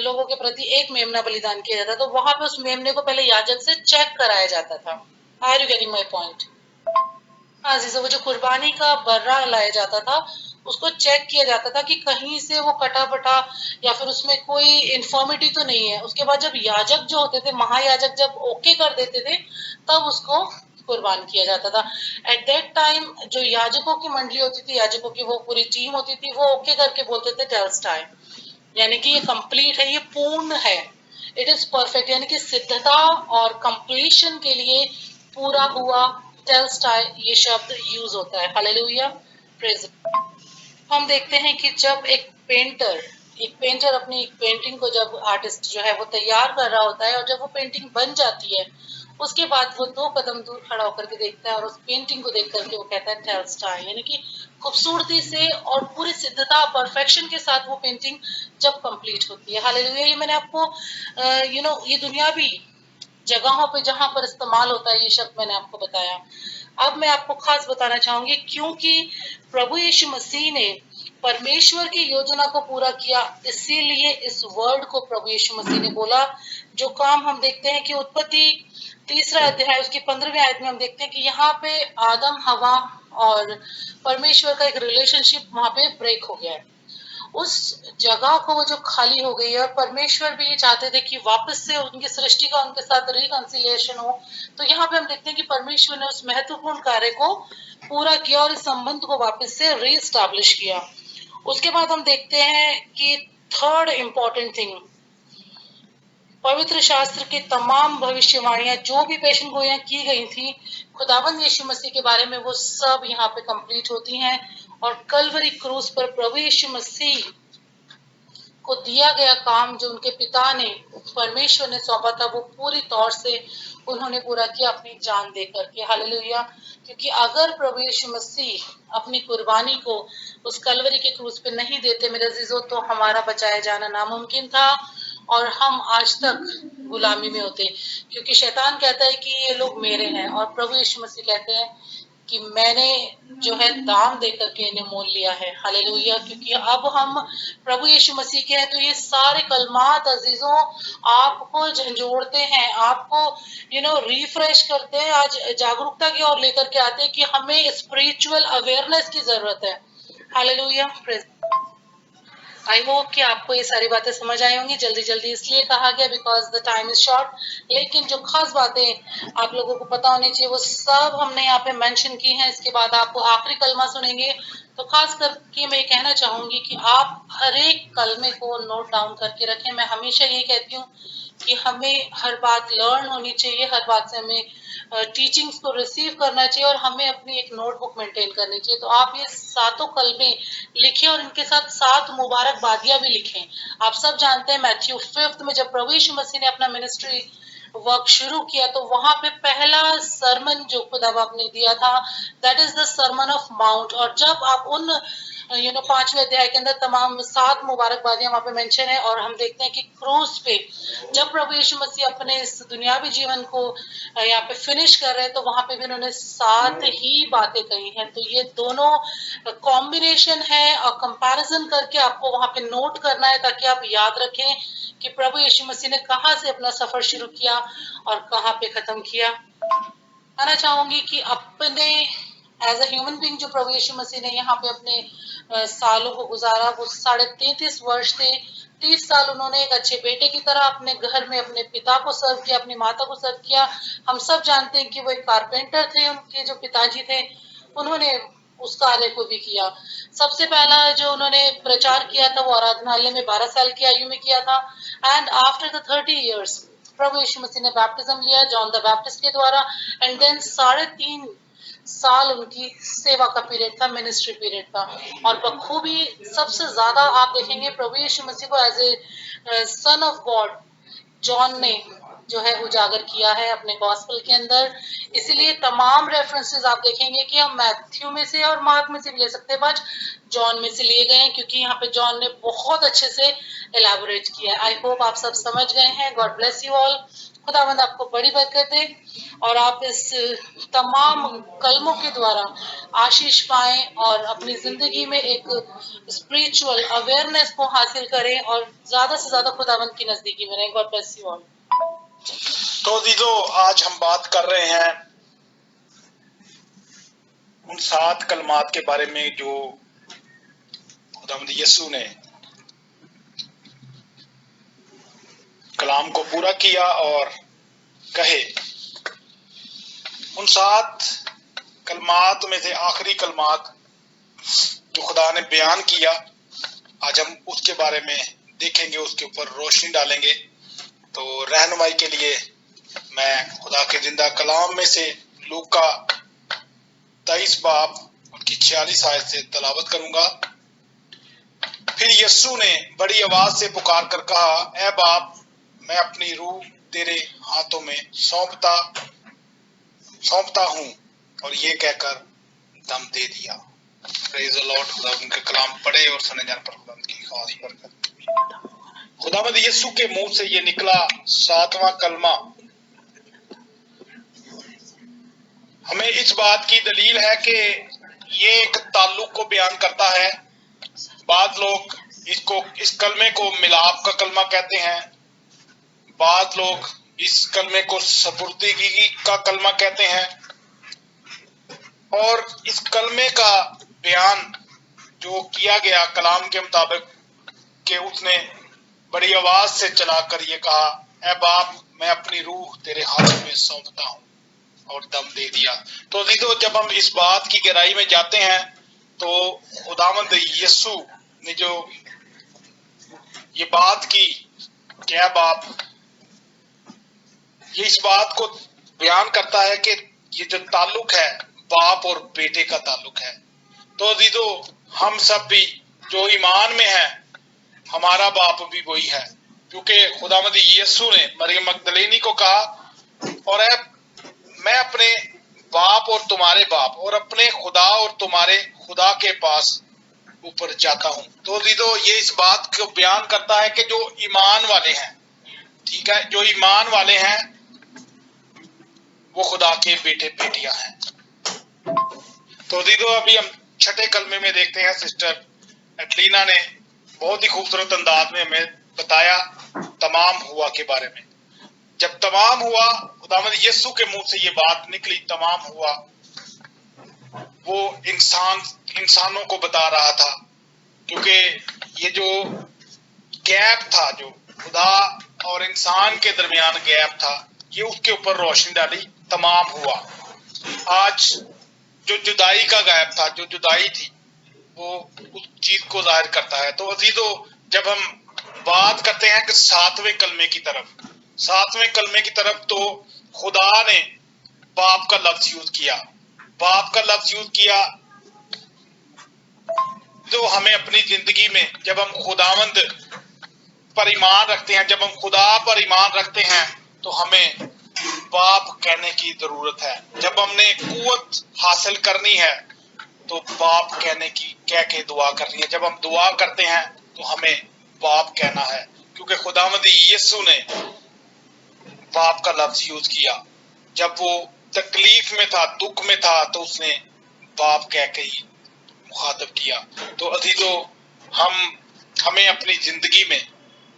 لوگوں کے پرتی ایک میمنا بلیدان کیا جاتا. تو وہاں پہ اس میمنے کو پہلے یاجک سے چیک کرایا جاتا تھا. Are you getting my point? عزیزو، وہ جو قربانی کا برہ لایا جاتا تھا اس کو چیک کیا جاتا تھا کہ کہیں سے وہ کٹا پٹا یا پھر اس میں کوئی انفارمیٹی تو نہیں ہے. اس کے بعد جب یاجک جو ہوتے تھے، مہا یاجک جب اوکے کر دیتے تھے تب اس کو قربان کیا جاتا تھا. ایٹ دیٹ ٹائم جو یاجکوں کی منڈلی ہوتی تھی، یاجکوں کی وہ پوری ٹیم ہوتی تھی، وہ اوکے کر کے بولتے تھے ٹیلسٹائی، یعنی کہ یہ کمپلیٹ ہے، یہ پورن ہے، اٹ از پرفیکٹ، یعنی کہ سدھتا اور کمپلیشن کے لیے پورا ہوا. ٹیلسٹائی یہ شبد یوز ہوتا ہے. ہاللویا. پریز. ہم دیکھتے ہیں کہ جب ایک پینٹر اپنی ایک پینٹنگ کو، جب آرٹسٹ جو ہے وہ تیار کر رہا ہوتا ہے اور جب وہ پینٹنگ بن جاتی ہے اس کے بعد وہ 2 قدم دور کھڑا ہو کر کے دیکھتا ہے اور اس پینٹنگ کو دیکھ کر کے وہ کہتا ہے ٹیلسٹائی، یعنی کہ خوبصورتی سے اور پوری سدھتا پرفیکشن کے ساتھ وہ پینٹنگ جب کمپلیٹ ہوتی ہے. ہاللویا. یہ میں نے آپ کو یہ دنیاوی جگہوں پہ جہاں پر استعمال ہوتا ہے یہ شبد میں نے آپ کو بتایا. اب میں آپ کو خاص بتانا چاہوں گی کیونکہ پربھو یشوع مسیح نے پرمیشور کی یوجنا کو پورا کیا، اسی لیے اس ورڈ کو پربھو یشوع مسیح نے بولا. جو کام ہم دیکھتے ہیں کہ اتپتی 3 ادھیائے اس کی 15ویں آیت میں ہم دیکھتے ہیں کہ یہاں پہ آدم، ہوا اور پرمیشور کا ایک ریلیشن شپ وہاں پہ بریک ہو گیا ہے. اس جگہ کو وہ جو خالی ہو گئی ہے، اور پرمیشور بھی یہ چاہتے تھے کہ واپس سے ان کی سرشٹی کا ان کے ساتھ ریکنسیلیشن ہو. تو یہاں پہ ہم دیکھتے ہیں کہ پرمیشور نے اس مہتوپورن کاریہ کو پورا کیا اور اس سمبند کو واپس سے ری اسٹیبلش کیا. اس کے بعد ہم دیکھتے ہیں کہ 3rd امپورٹنٹ تھنگ، پوتر شاستر کی تمام بھوشیہ واڑیاں جو بھی پیشن گوئیاں کی گئی تھیں خداوند یشوع مسیح کے بارے میں، وہ سب یہاں پہ کمپلیٹ ہوتی ہیں. اور کلوری کروس پر پربھو یشوع مسیح کو دیا گیا کام جو ان کے پتا نے، پرمیشور نے سونپا تھا، وہ پوری طور سے انہوں نے پورا کیا اپنی جان دے کر کے. ہاللویا. کیونکہ اگر پربھو یشوع مسیح اپنی قربانی کو اس کلوری کے کروس پہ نہیں دیتے میرے عزیزو، تو ہمارا بچایا جانا ناممکن تھا اور ہم آج تک غلامی میں ہوتے. کیونکہ شیطان کہتا ہے کہ یہ لوگ میرے ہیں، اور پربھو یشوع مسیح کہتے ہیں کہ میں نے جو ہے دام دے کر کے انہیں مول لیا ہے. ہاللویا. کیونکہ اب ہم پربھو یشوع مسیح کے ہیں تو یہ سارے کلمات عزیزوں آپ کو جھنجھوڑتے ہیں، آپ کو ریفریش کرتے ہیں، آج جاگروکتا کی اور لے کر کے آتے ہیں کہ ہمیں اسپریچول اویئرنیس کی ضرورت ہے. ہاللویا. آئی ہوپ کہ آپ کو یہ ساری باتیں سمجھ آئی ہوں گی. جلدی اس لیے کہا گیا because the time is short, لیکن جو خاص باتیں آپ لوگوں کو پتا ہونی چاہیے وہ سب ہم نے یہاں پہ مینشن کی ہیں. اس کے بعد آپ کو آخری کلمہ سنیں گے तो खास करके मैं ये कहना चाहूंगी कि आप हर एक कलमे को नोट डाउन करके रखें। मैं हमेशा ये कहती हूँ कि हमें हर बात लर्न होनी चाहिए, हर बात से हमें टीचिंग्स को रिसीव करना चाहिए और हमें अपनी एक नोटबुक मेंटेन करनी चाहिए। तो आप ये सातों कलमे लिखें और इनके साथ 7 मुबारकबादियां भी लिखें। आप सब जानते हैं मैथ्यू 5 में जब प्रभु यीशु मसीह ने अपना मिनिस्ट्री वर्क शुरू किया तो वहां पे पहला सरमन जो खुदा बाप ने दिया था, that is the sermon of mount. और जब आप उन 5वें अध्याय के अंदर तमाम 7 मुबारकबादियां वहां पे मेंशन है और हम देखते हैं कि क्रूस पे जब प्रभु यीशु मसीह अपने इस दुनियावी जीवन को यहाँ पे फिनिश कर रहे हैं तो वहां पे भी उन्होंने 7 ही बातें कही हैं। तो ये दोनों कॉम्बिनेशन है और कंपैरिजन करके आपको वहां पे नोट करना है ताकि आप याद रखें कि प्रभु यीशु मसीह ने कहाँ से अपना सफर शुरू किया और कहाँ पे खत्म किया। कहना चाहूंगी कि अपने एज अ ह्यूमन बीइंग जो प्रभु यीशु मसीह ने यहाँ पे अपने सालों को गुजारा, वो 33.5 वर्ष थे। 30 साल उन्होंने एक अच्छे बेटे की तरह अपने घर में अपने पिता को सर्व किया, अपनी माता को सर्व किया। हम सब जानते हैं कि वो एक कारपेंटर थे, उनके जो पिताजी थे उन्होंने उस कार्य को भी किया। सबसे पहला जो उन्होंने प्रचार किया था वो आराधनालय में 12 साल की आयु में किया था। एंड आफ्टर द 30 years प्रभु यीशु मसीह ने बैप्टिज्म लिया जॉन द बैप्टिस्ट के द्वारा। एंड देन 3.5 साल उनकी सेवा का पीरियड था, मिनिस्ट्री पीरियड था। और बखूबी सबसे ज्यादा आप देखेंगे प्रभु यीशु मसीह को as a son of God John ने जो है उजागर किया है अपने गॉस्पेल के अंदर। इसीलिए तमाम रेफरेंसेस आप देखेंगे कि हम मैथ्यू में से और मार्क में से भी ले सकते हैं, बट जॉन में से लिए गए हैं क्योंकि यहाँ पे जॉन ने बहुत अच्छे से एलैबोरेट किया है। आई होप आप सब समझ गए हैं। God bless you all. खुदावंद आपको बड़ी बरकत दे और आप इस तमाम कलमों के द्वारा आशीष पाएं और अपनी जिंदगी में एक स्पिरिचुअल अवेयरनेस को हासिल करें और ज्यादा से ज्यादा खुदावंद की नजदीकी में रहें। God bless you all. तो दीदो, आज हम बात कर रहे हैं उन 7 कलमात के बारे में जो खुदावंद यीशु ने कलाम को पूरा किया और कहे। उन 7 कलमात में से आखिरी कलमात जो खुदा ने बयान किया, आज हम उसके बारे में देखेंगे, उसके ऊपर रोशनी डालेंगे। तो रहनुमाई के लिए मैं खुदा के जिंदा कलाम में से लूका 23 बाब उनकी 46 आयत से तलावत करूंगा। फिर यीशु ने बड़ी आवाज से पुकार कर कहा, ऐ बाप, मैं अपनी रूह तेरे हाथों में सौंपता हूं। और ये कहकर दम दे दिया। Praise the Lord. खुदा उनके कलाम पढ़े और सुने जाने पर खुदा की खास बरकत। खुदावंद यीशु के मुंह से ये निकला 7वां कलमा हमें इस बात की दलील है कि ये एक ताल्लुक को बयान करता है। बाद लोग इस कलमे को मिलाप का कलमा कहते हैं, बाद लोग इस कलमे को सपुर्दगी का कलमा कहते हैं। और इस कलमे का बयान जो किया गया कलाम के मुताबिक कि उसने बड़ी आवाज से चलाकर ये कहा, ऐ बाप, मैं अपनी रूह तेरे हाथों में सौंपता हूं, और दम दे दिया। तो दीदो, जब हम इस बात की गहराई में जाते हैं तो खुदावंद यीशु ने जो ये बात की कि ऐ बाप, ये इस बात को बयान करता है कि ये जो ताल्लुक है बाप और बेटे का ताल्लुक है। तो दीदो, हम सब भी जो ईमान में है, हमारा बाप भी वही है, क्योंकि खुदावंद यीशु ने मरियम मगदलीनी को कहा, और मैं अपने बाप और तुम्हारे बाप और अपने खुदा और तुम्हारे खुदा के पास ऊपर जाता हूं। तो दीदो, ये इस बात को बयान करता है कि जो ईमान वाले हैं, ठीक है, जो ईमान वाले हैं वो खुदा के बेटे बेटियां हैं। तो दीदो, अभी हम 6ठे कलमे में देखते हैं। सिस्टर एटलीना ने बहुत ही खूबसूरत अंदाज में हमें बताया तमाम हुआ के बारे में। जब तमाम हुआ, खुदावंद यीशु के मुंह से ये बात निकली, तमाम हुआ, वो इंसानों को बता रहा था, क्योंकि ये जो गैप था, जो खुदा और इंसान के दरमियान गैप था, ये उसके ऊपर रोशनी डाली। तमाम हुआ। आज जो जुदाई का गैप था, जो जुदाई थी, وہ اس چیز کو ظاہر کرتا ہے. تو عزیزو، جب ہم بات کرتے ہیں کہ ساتویں کلمے کی طرف تو خدا نے باپ کا لفظ یوز کیا. جو ہمیں اپنی زندگی میں جب ہم خداوند پر ایمان رکھتے ہیں تو ہمیں باپ کہنے کی ضرورت ہے. جب ہم نے قوت حاصل کرنی ہے تو باپ کہہ کے دعا کرنی ہے. جب ہم دعا کرتے ہیں تو ہمیں باپ کہنا ہے، کیونکہ خداوند یسوع نے باپ کا لفظ یوز کیا. جب وہ تکلیف میں تھا، دکھ میں تھا، تو اس نے باپ کہہ کے ہی مخاطب کیا. تو عزیزو، ہمیں اپنی زندگی میں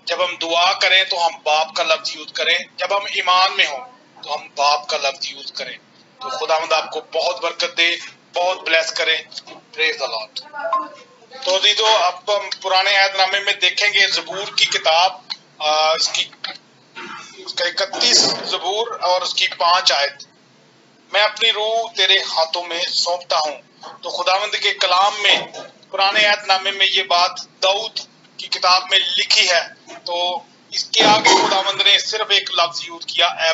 جب ہم دعا کریں تو ہم باپ کا لفظ یوز کریں. جب ہم ایمان میں ہوں تو ہم باپ کا لفظ یوز کریں. تو خداوند آپ کو بہت برکت دے، بہت بلیس کرے. پریز دی لارڈ. تو عزیزو، اب ہم پرانے عہد نامے میں دیکھیں گے زبور کی کتاب، اس کا 31 زبور اور اس کی 5 آیت. میں اپنی روح تیرے ہاتھوں میں سونپتا ہوں. تو خداوند کے کلام میں پرانے عہد نامے میں یہ بات داؤد کی کتاب میں لکھی ہے. تو اس کے آگے خداوند نے صرف ایک لفظ یوز کیا، اے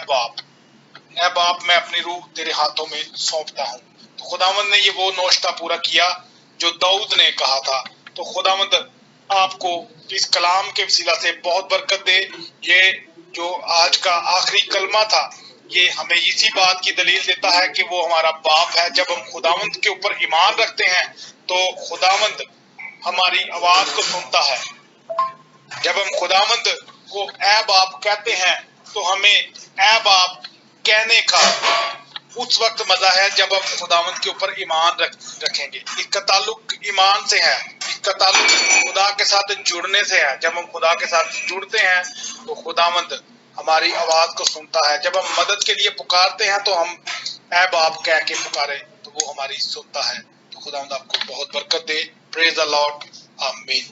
باپ میں اپنی روح تیرے ہاتھوں میں سونپتا ہوں. تو خداوند نے یہ وہ نوشتہ پورا کیا جو داؤد نے کہا تھا. تو خداوند آپ کو اس کلام کے وسیلہ سے بہت برکت دے. یہ جو آج کا آخری کلمہ تھا، یہ ہمیں اسی بات کی دلیل دیتا ہے کہ وہ ہمارا باپ ہے. جب ہم خداوند کے اوپر ایمان رکھتے ہیں تو خداوند ہماری آواز کو سنتا ہے. جب ہم خداوند کو اے باپ کہتے ہیں تو ہمیں اے باپ کہنے کا اس وقت مزہ ہے جب ہم خداوند کے اوپر ایمان رکھیں گے. اس کا تعلق ایمان سے ہے، اس کا تعلق خدا کے ساتھ جڑنے سے ہے. جب ہم خدا کے ساتھ جڑتے ہیں تو خداوند ہماری آواز کو سنتا ہے. جب ہم مدد کے لیے پکارتے ہیں تو ہم اے باپ کہہ کے پکارے تو وہ ہماری سنتا ہے. تو خداوند آپ کو بہت برکت دے. پریز دی لارڈ. آمین.